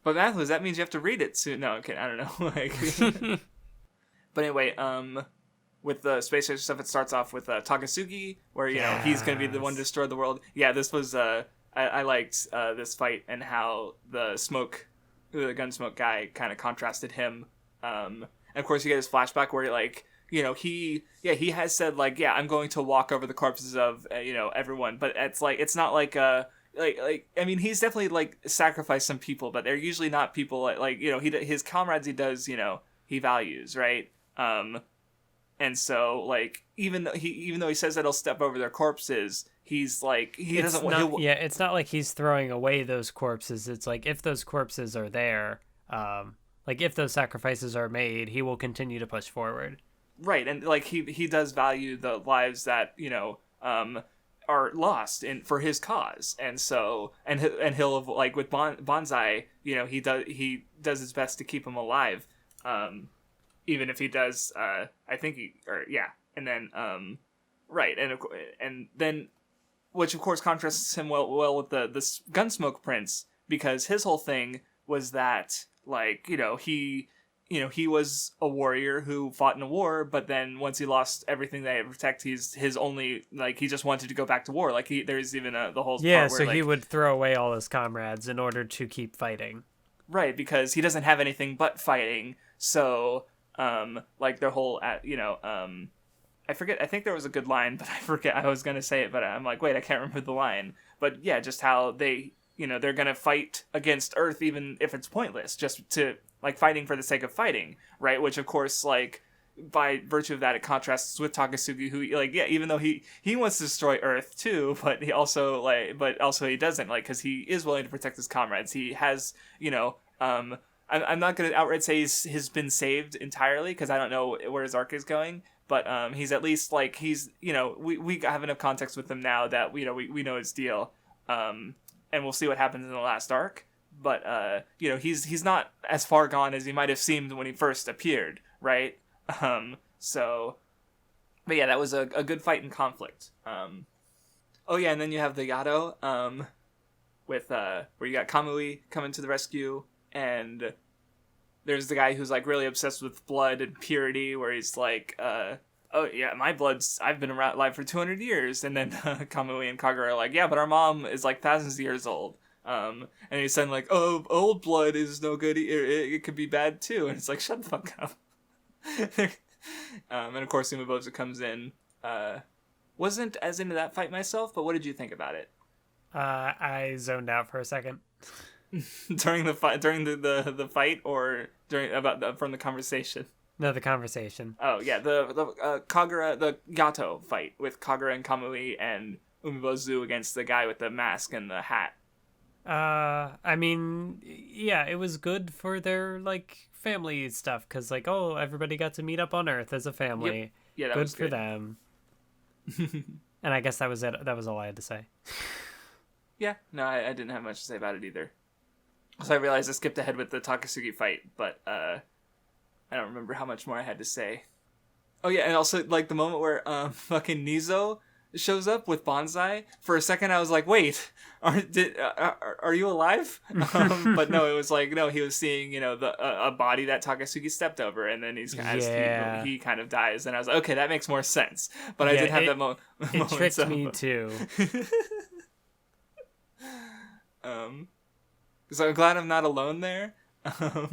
But Mathwiz, that means you have to read it soon. No, okay, I don't know. But anyway, with the space station stuff, it starts off with Takasugi, where he's going to be the one to destroy the world. Yeah, this was I liked this fight and how the gun smoke guy kind of contrasted him. And of course, you get his flashback where he has said like, yeah, I'm going to walk over the corpses of everyone, but it's not like I mean, he's definitely like sacrificed some people, but they're usually not people his comrades he values, right? And so like even though he says that he'll step over their corpses, he's like it's not like he's throwing away those corpses. It's like if those corpses are there, like if those sacrifices are made, he will continue to push forward. Right, and like he does value the lives that are lost for his cause, and so and he'll like with Bonsai, he does his best to keep him alive, even if he does and then right, and then which of course contrasts him well with the Gunsmoke Prince, because his whole thing was that he was a warrior who fought in a war, but then once he lost everything that he had to protect, his only, he just wanted to go back to war. There's even the whole part where, he would throw away all his comrades in order to keep fighting. Right, because he doesn't have anything but fighting. So, their whole, I forget, I think there was a good line, but I forget, I was going to say it, but I'm like, wait, I can't remember the line. But yeah, just how they, they're going to fight against Earth even if it's pointless, just to, fighting for the sake of fighting, right? Which, of course, by virtue of that, it contrasts with Takasugi, who like even though he wants to destroy Earth too, but he also he doesn't, like, because he is willing to protect his comrades. He has I'm not gonna outright say he's been saved entirely, because I don't know where his arc is going, but he's at least like we have enough context with him now that we know his deal, and we'll see what happens in the last arc. But he's not as far gone as he might have seemed when he first appeared, right? But yeah, that was a good fight and conflict. And then you have the Yato, with where you got Kamui coming to the rescue, and there's the guy who's like really obsessed with blood and purity, where he's like, oh yeah, I've been alive for 200 years, and then Kamui and Kagura are like, yeah, but our mom is like thousands of years old. And he's saying like, oh, old blood is no good. It could be bad too. And it's like, shut the fuck up. And of course, Umabozu comes in. Wasn't as into that fight myself, but what did you think about it? I zoned out for a second. During the fight, or from the conversation? No, the conversation. Oh yeah, the Kagura, the Yato fight with Kagura and Kamui and Umabozu against the guy with the mask and the hat. I mean, yeah, it was good for their like family stuff, because like, oh, everybody got to meet up on Earth as a family. Yep. Yeah, that good was for them. And I guess that was it. That was all I had to say. Yeah, no, I didn't have much to say about it either. So I realized I skipped ahead with the Takasugi fight, but I don't remember how much more I had to say. Oh yeah, and also like the moment where fucking Nizo shows up with bonsai. For a second I was like, wait, are you alive? But no, it was like, no, he was seeing a body that Takasugi stepped over, and then he kind of dies, and I was like, okay, that makes more sense. But I did have that moment. It tricked me too. So I'm glad I'm not alone there. I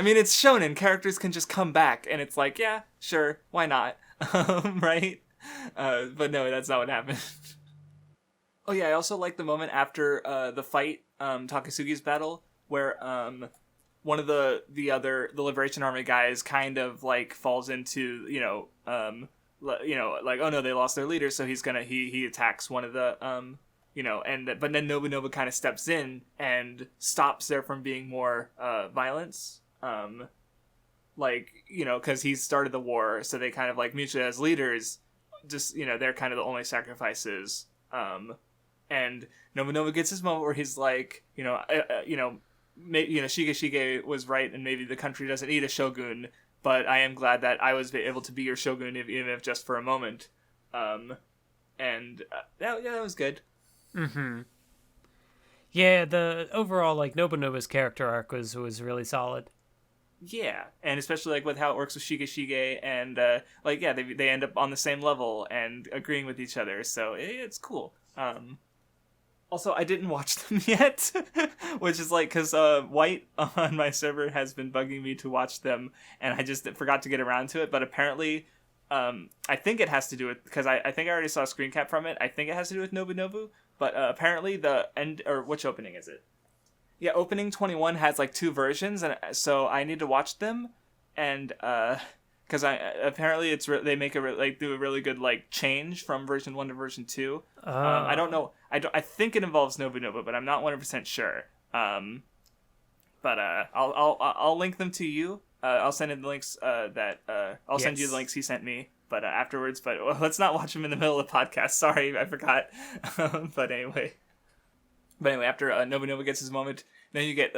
mean, it's Shounen, characters can just come back, and it's like, yeah, sure, why not? Right? But no, that's not what happened. Oh yeah, I also like the moment after the fight, Takasugi's battle, where one of the Liberation Army guys kind of like falls into like, oh no, they lost their leader, so he attacks one of the but then Nobunobu kind of steps in and stops there from being more violence, because he started the war, so they kind of like mutually as leaders, just they're kind of the only sacrifices, and Nobunobu gets his moment where he's like, Shigeshige was right, and maybe the country doesn't need a shogun, but I am glad that I was able to be your shogun, even if just for a moment, that was good. Mm-hmm. Yeah, the overall like Nobunobu's character arc was really solid. Yeah, and especially like with how it works with Shigeshige, and they end up on the same level and agreeing with each other, so it's cool. Also, I didn't watch them yet, which is like, because White on my server has been bugging me to watch them, and I just forgot to get around to it, but apparently I think it has to do with, because I think I already saw a screen cap from it, I think it has to do with Nobunobu, but apparently the end, or which opening is it? Yeah, opening 21 has like two versions, and so I need to watch them, and because apparently they make do a really good like change from version 1 to version 2. I don't know. I think it involves Nobunobu, but I'm not 100% sure. But I'll link them to you. I'll send in the links I'll send you the links he sent me, but afterwards. But let's not watch them in the middle of the podcast. Sorry, I forgot. But anyway, after Nobunobu gets his moment, then you get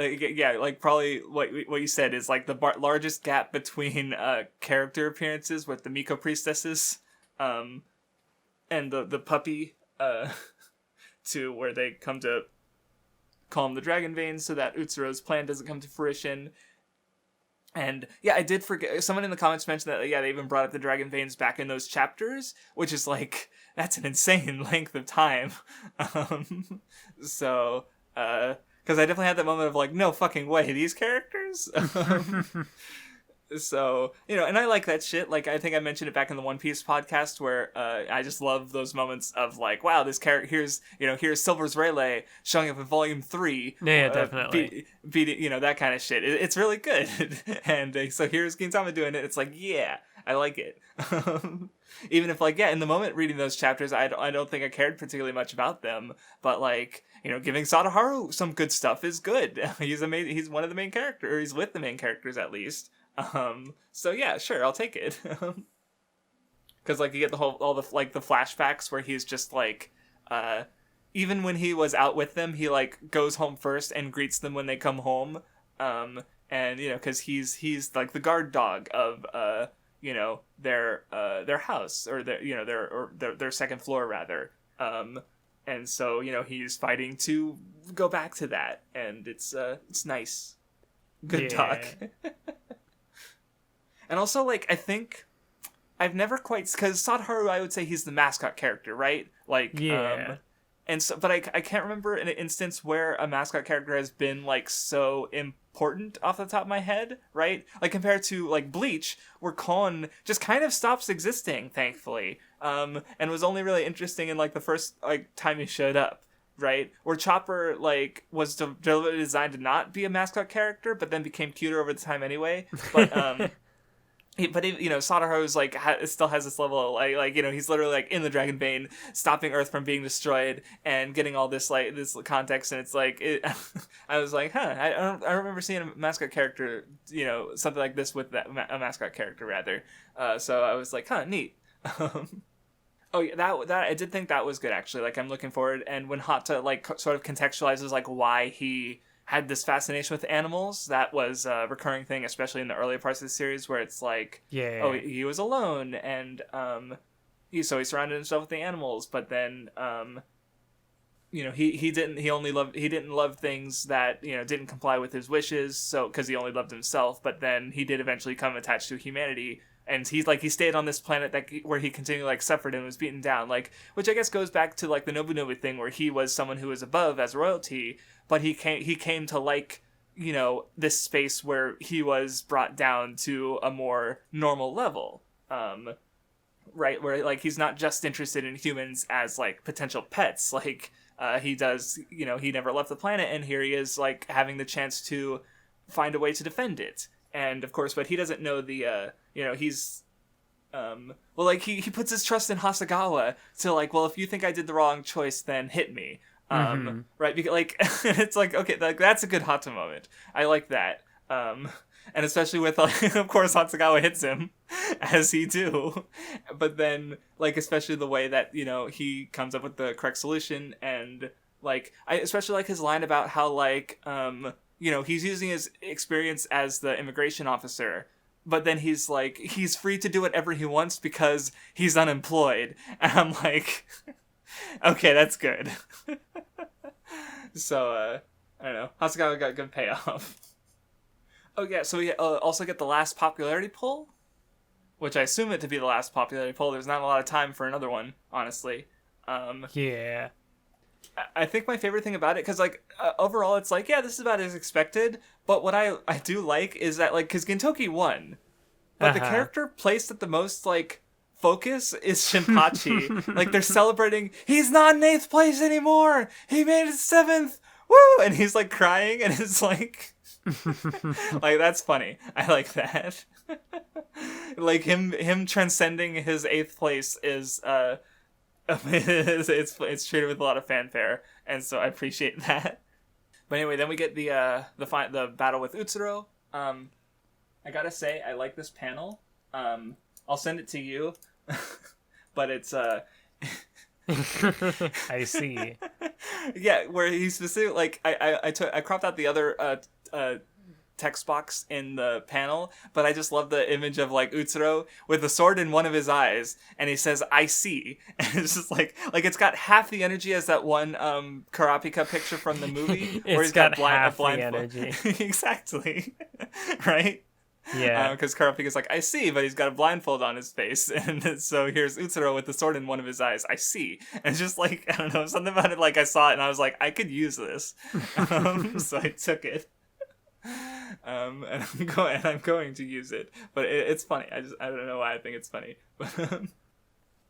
probably what you said is like the largest gap between character appearances with the Miko priestesses, and the puppy, to where they come to calm the dragon veins so that Utsuro's plan doesn't come to fruition. And yeah, I did forget, someone in the comments mentioned that they even brought up the dragon veins back in those chapters, which is like, that's an insane length of time. So because I definitely had that moment of like, no fucking way, these characters. So, and I like that shit. Like, I think I mentioned it back in the One Piece podcast where I just love those moments of like, wow, this character, here's Silver's Rayleigh showing up in volume 3. Yeah, definitely. Beating, that kind of shit. It's really good. And so here's Gintama doing it. It's like, yeah, I like it. Even if, like, yeah, in the moment reading those chapters, I don't think I cared particularly much about them. But, like, giving Sadaharu some good stuff is good. He's amazing. He's one of the main characters. He's with the main characters, at least. So yeah, sure, I'll take it. Because like you get all the flashbacks where he's just like, even when he was out with them, he like goes home first and greets them when they come home. And because he's like the guard dog of their house or their second floor rather. And so he's fighting to go back to that, and it's nice. Good talk. And also, like, I think I've never quite... Because Sadaharu, I would say he's the mascot character, right? Like, yeah. And so, but I can't remember an instance where a mascot character has been, like, so important off the top of my head, right? Like, compared to, like, Bleach, where Kon just kind of stops existing, thankfully. And was only really interesting in, like, the first, like, time he showed up. Right? Where Chopper, like, was deliberately designed to not be a mascot character, but then became cuter over the time anyway. But, Sadaharu's, like, still has this level of, like, he's literally, like, in the Dragon Bane, stopping Earth from being destroyed, and getting all this, like, this context, and it's, like, I was like, I don't remember seeing a mascot character, something like this with a mascot character, rather. So I was like, neat. Oh yeah, that I did think that was good actually. Like I'm looking forward, and when Hata like sort of contextualizes like why he had this fascination with animals, that was a recurring thing, especially in the earlier parts of the series where it's like, he was alone, and he surrounded himself with the animals, but then he didn't love things that didn't comply with his wishes, so because he only loved himself, but then he did eventually come attached to humanity. And he stayed on this planet where he continually like suffered and was beaten down, like, which I guess goes back to like the Nobunobu thing where he was someone who was above as royalty, but he came to like this space where he was brought down to a more normal level, right, where like he's not just interested in humans as like potential pets, like he does, he never left the planet, and here he is like having the chance to find a way to defend it. And of course, but he doesn't know the he's he puts his trust in Hasagawa to like, well, if you think I did the wrong choice, then hit me. Right, because like it's like, okay, like that's a good Hata moment. I like that. And especially with like, of course Hasagawa hits him as he do, but then like especially the way that he comes up with the correct solution, and like I especially like his line about how like he's using his experience as the immigration officer, but then he's like, he's free to do whatever he wants because he's unemployed. And I'm like, okay, that's good. So, I don't know. Hasagawa got good payoff. Oh, yeah, so we also get the last popularity poll, which I assume it to be the last popularity poll. There's not a lot of time for another one, honestly. Yeah. I think my favorite thing about it, because like overall it's like, yeah, this is about as expected, but what I do like is that like, because Gintoki won, but the character placed at the most like focus is Shinpachi. Like they're celebrating, he's not in 8th place anymore, he made it 7th, woo, and he's like crying, and it's like like that's funny. I like that. Like him transcending his 8th place is it's treated with a lot of fanfare, and so I appreciate that. But anyway, then we get the battle with Utsuro. I gotta say, I like this panel. I'll send it to you, but it's I see. Yeah, where he's specific. Like I cropped out the other text box in the panel, but I just love the image of like Utsuro with the sword in one of his eyes, and he says "I see," and it's just like it's got half the energy as that one Karapika picture from the movie where he's got half the energy. Exactly. Right. Yeah, because Karapika's like, I see, but he's got a blindfold on his face, and so here's Utsuro with the sword in one of his eyes. I see, and it's just like, I don't know, something about it. Like I saw it, and I was like, I could use this, so I took it. And I'm going to use it, but it's funny. I don't know why I think it's funny, but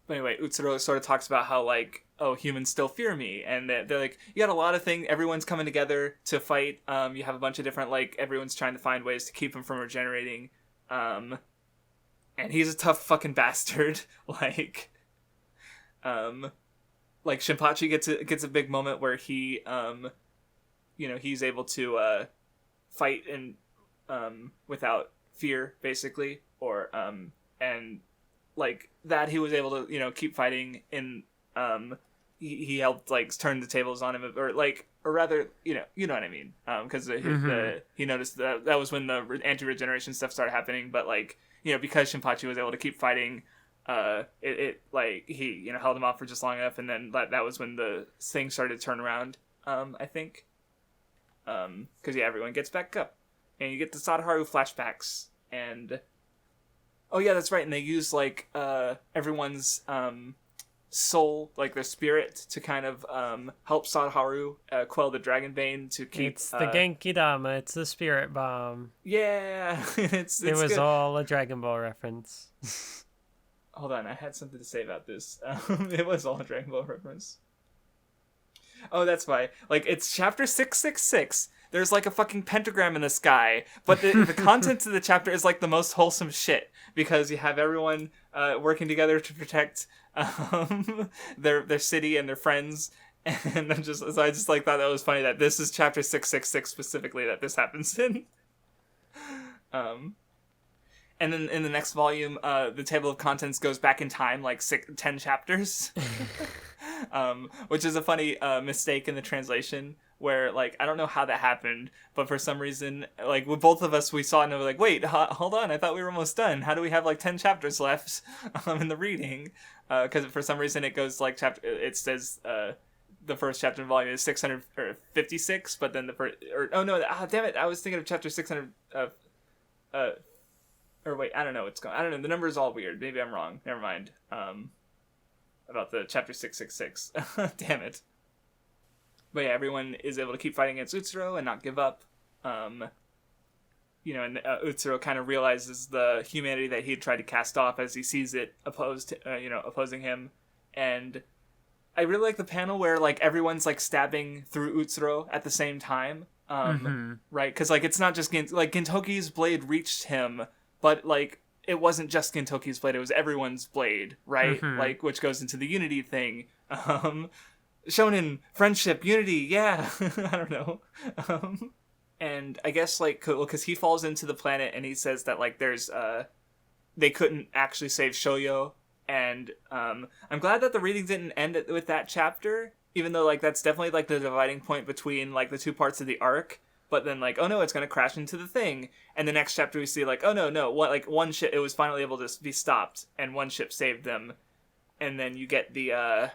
anyway, Utsuro sort of talks about how like, oh, humans still fear me, and they're like, you got a lot of things. Everyone's coming together to fight. You have a bunch of different like, everyone's trying to find ways to keep him from regenerating. And he's a tough fucking bastard. Like Shinpachi gets a big moment where he he's able to fight and without fear, basically, or and like that he was able to keep fighting in he helped like turn the tables on him, or rather you know what I mean, because he noticed that was when the anti-regeneration stuff started happening, but like because Shinpachi was able to keep fighting, it like he held him off for just long enough, and then that was when the thing started to turn around, I think, because everyone gets back up, and you get the Sadaharu flashbacks, and oh yeah, that's right, and they use like everyone's soul, like their spirit, to kind of help Sadaharu quell the Dragonbane to keep. It's the Genki Dama. It's the Spirit Bomb. Yeah, it was good. All a Dragon Ball reference. Hold on, I had something to say about this. It was all a Dragon Ball reference. Oh, that's why. Like, it's chapter 666. There's like a fucking pentagram in the sky, but the contents of the chapter is like the most wholesome shit, because you have everyone working together to protect their city and their friends, and I just like thought that was funny that this is chapter 666 specifically that this happens in. And then in the next volume, the table of contents goes back in time, like 10 chapters, which is a funny mistake in the translation, where, like, I don't know how that happened, but for some reason, like, with both of us, we saw it and we were like, wait, hold on, I thought we were almost done. How do we have, like, 10 chapters left in the reading? Because for some reason it goes, like, it says the first chapter in volume is 656, but then damn it, I was thinking of chapter 600, or wait, I don't know what's going on. I don't know, the number is all weird. Maybe I'm wrong. Never mind. About the chapter 666. Damn it. But yeah, everyone is able to keep fighting against Utsuro and not give up. And Utsuro kind of realizes the humanity that he had tried to cast off as he sees it opposing him. And I really like the panel where, like, everyone's, like, stabbing through Utsuro at the same time. Right? Because, like, it's not just Gintoki's blade reached him, but, like, it wasn't just Gintoki's blade, it was everyone's blade, right? Like, which goes into the unity thing. Shounen, friendship, unity, yeah. I don't know. And I guess, like, because he falls into the planet and he says that, like, there's, they couldn't actually save Shoyo. And I'm glad that the reading didn't end with that chapter, even though, like, that's definitely, like, the dividing point between, like, the two parts of the arc. But then, like, oh no, it's going to crash into the thing. And the next chapter we see, like, oh no, one ship, it was finally able to be stopped, and one ship saved them. And then you get the,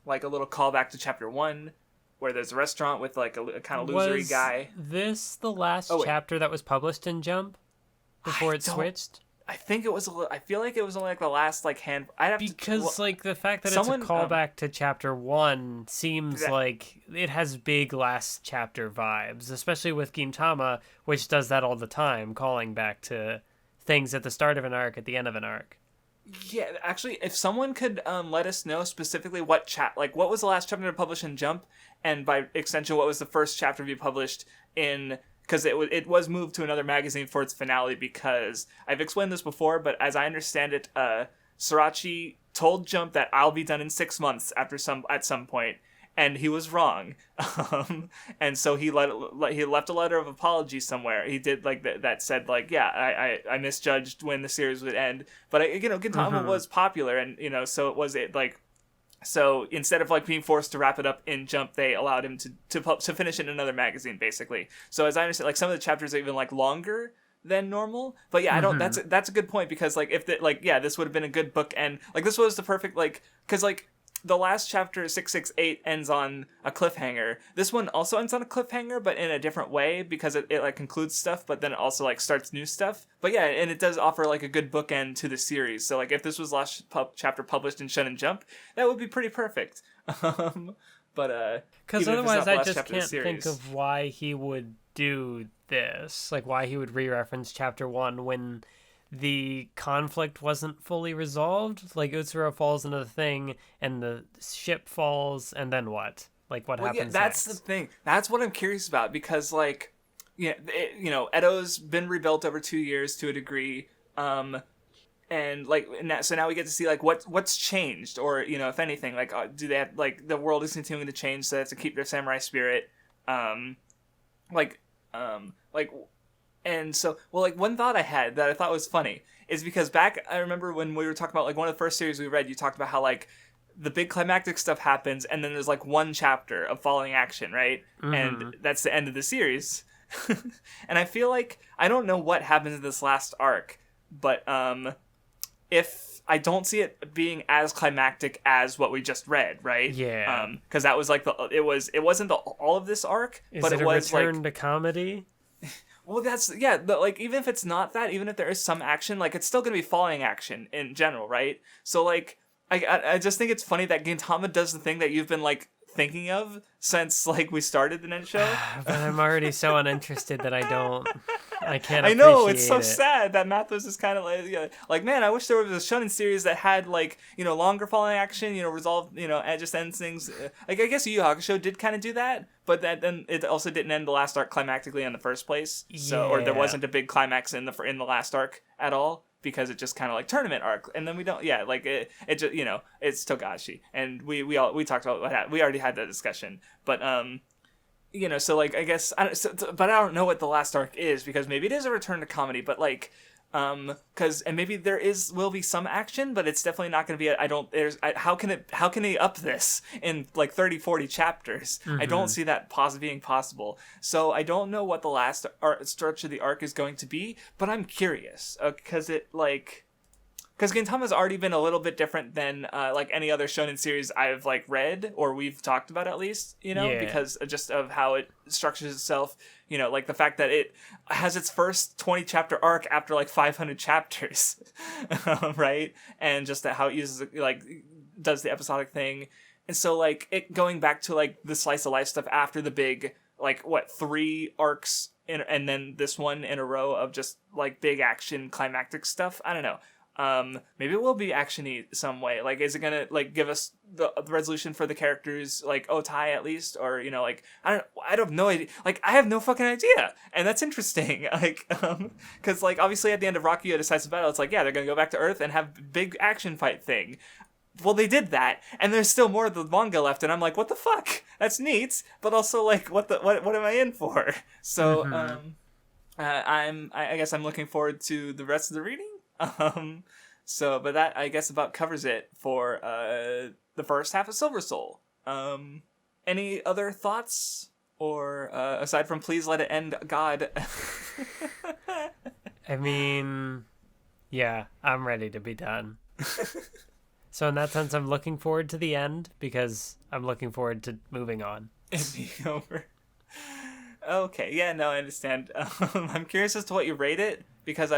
like, a little callback to chapter 1, where there's a restaurant with, like, a kind of losery guy. Was this the last chapter that was published in Jump before it switched? I think it was I feel like it was only, like, the last, like, like, the fact that it's a callback to chapter 1 seems like it has big last chapter vibes, especially with Gintama, which does that all the time, calling back to things at the start of an arc, at the end of an arc. Yeah, actually, if someone could let us know specifically what what was the last chapter to publish in Jump, and by extension, what was the first chapter to be published in, because it was moved to another magazine for its finale, because I've explained this before, but as I understand it, Sorachi told Jump that I'll be done in 6 months at some point, and he was wrong. And so he left a letter of apology somewhere. He did, like, that said, like, yeah, I misjudged when the series would end, but Gintama was popular, and so it was like. So instead of, like, being forced to wrap it up in Jump, they allowed him to finish it in another magazine, basically. So as I understand, like, some of the chapters are even, like, longer than normal. But yeah, I don't. That's a good point, because, like, if this would have been a good book end. Like, this was the perfect, like, because, like, the last chapter 668 ends on a cliffhanger. This one also ends on a cliffhanger, but in a different way, because it like concludes stuff, but then it also, like, starts new stuff. But yeah, and it does offer, like, a good bookend to the series. So, like, if this was last chapter published in Shonen Jump, that would be pretty perfect. But because otherwise I just can't think of why he would do this, like why he would re-reference chapter 1 when the conflict wasn't fully resolved. Like Utsuro falls into the thing and the ship falls, and then what? Like what happens that's next? the thing. That's what I'm curious about, because like Edo's been rebuilt over 2 years to a degree, and like so now we get to see like what's changed, or if anything, like do they have, like, the world is continuing to change, so they have to keep their samurai spirit, and so, well, like, one thought I had that I thought was funny is because back, I remember when we were talking about, like, one of the first series we read, you talked about how, like, the big climactic stuff happens, and then there's, like, one chapter of following action, right? Mm-hmm. And that's the end of the series. And I feel like, I don't know what happens in this last arc, but if I don't see it being as climactic as what we just read, right? Yeah. Because that was, like, it wasn't all of this arc, but it was, like... Is it a return to comedy? Well, like, even if it's not that, even if there is some action, like, it's still going to be following action in general, right? So, like, I just think it's funny that Gintama does the thing that you've been, like, thinking of since, like, we started the Nen Show. But I'm already so uninterested that I can't appreciate it. I know, it's so sad that Mathwiz is kind of like, man, I wish there was a shonen series that had, like, longer following action, resolved, it just ends things. Like, I guess Yu Yu Hakusho did kind of do that, but then it also didn't end the last arc climactically in the first place. So, or there wasn't a big climax in the last arc at all, because it just kind of like tournament arc, and then we don't, like it just, it's Togashi, and we talked about that. We already had that discussion, but so, like, I guess but I don't know what the last arc is, because maybe it is a return to comedy, but like, and maybe there will be some action, but it's definitely not going to be how can they up this in like 30-40 chapters? Mm-hmm. I don't see that being possible. So I don't know what the last stretch of the arc is going to be, but I'm curious, because Gintama's already been a little bit different than like any other shonen series I've like read, or we've talked about at least, because just of how it structures itself, like the fact that it has its first 20 chapter arc after like 500 chapters, right? And just how it uses, like, does the episodic thing. And so, like, it going back to like the slice of life stuff after the big, like, 3 arcs and then this one in a row of just like big action climactic stuff. I don't know. Maybe it will be actiony some way. Like, is it gonna like give us the resolution for the characters, like Otai at least, or like I have no idea. Like, I have no fucking idea, and that's interesting. Like, because like obviously at the end of Rakugo Decisive Battle, it's like, yeah, they're gonna go back to Earth and have big action fight thing. Well, they did that, and there's still more of the manga left, and I'm like, what the fuck? That's neat, but also like, what am I in for? So, mm-hmm. I guess I'm looking forward to the rest of the reading. But that, I guess, about covers it for the first half of Silver Soul. Any other thoughts, or aside from please let it end, God? I mean, yeah, I'm ready to be done. So in that sense, I'm looking forward to the end, because I'm looking forward to moving on. And being over. Okay, yeah, no, I understand. I'm curious as to what you rate it, because you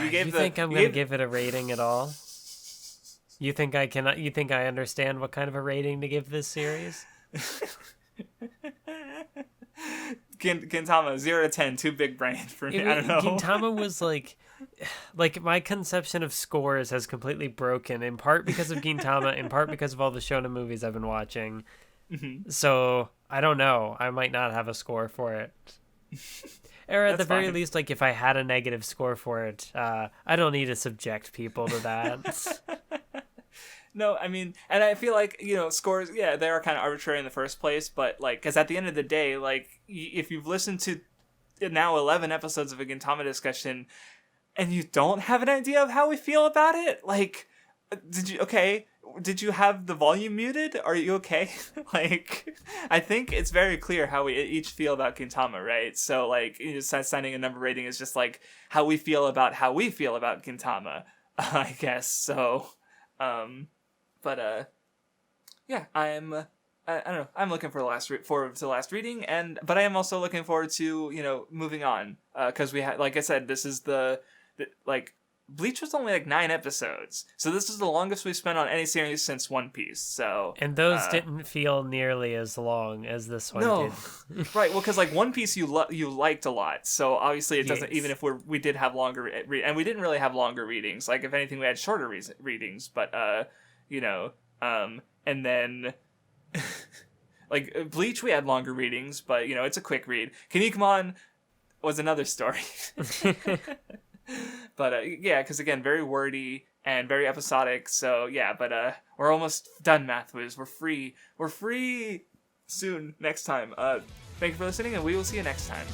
gave You think I'm gonna give it a rating at all? You think I cannot? You think I understand what kind of a rating to give this series? Gintama 0 to 10, too big brain for me. I don't know. Gintama was like my conception of scores has completely broken, in part because of Gintama, in part because of all the shonen movies I've been watching. Mm-hmm. So I don't know. I might not have a score for it. Or at the very least, like, if I had a negative score for it, I don't need to subject people to that. No, I mean, and I feel like, scores, yeah, they are kind of arbitrary in the first place, but, like, because at the end of the day, like, if you've listened to now 11 episodes of a Gintama discussion, and you don't have an idea of how we feel about it, like, did you have the volume muted? Are you okay? Like, I think it's very clear how we each feel about Gintama, right? So, like, assigning a number rating is just, like, how we feel about Gintama, I guess. So, yeah, I don't know. I'm looking for forward to the last reading, but I am also looking forward to, moving on. Because we had, like I said, this is Bleach was only like 9 episodes, so this is the longest we've spent on any series since One Piece. So and those didn't feel nearly as long as this one did. Right? Well, because like One Piece you liked a lot, so obviously it doesn't. Even if we did have longer and we didn't really have longer readings. Like if anything, we had shorter readings. But and then like Bleach, we had longer readings, but it's a quick read. Kinnikuman was another story. But because again, very wordy and very episodic. So but we're almost done, Mathwiz. We're free soon next time. Thank you for listening, and we will see you next time.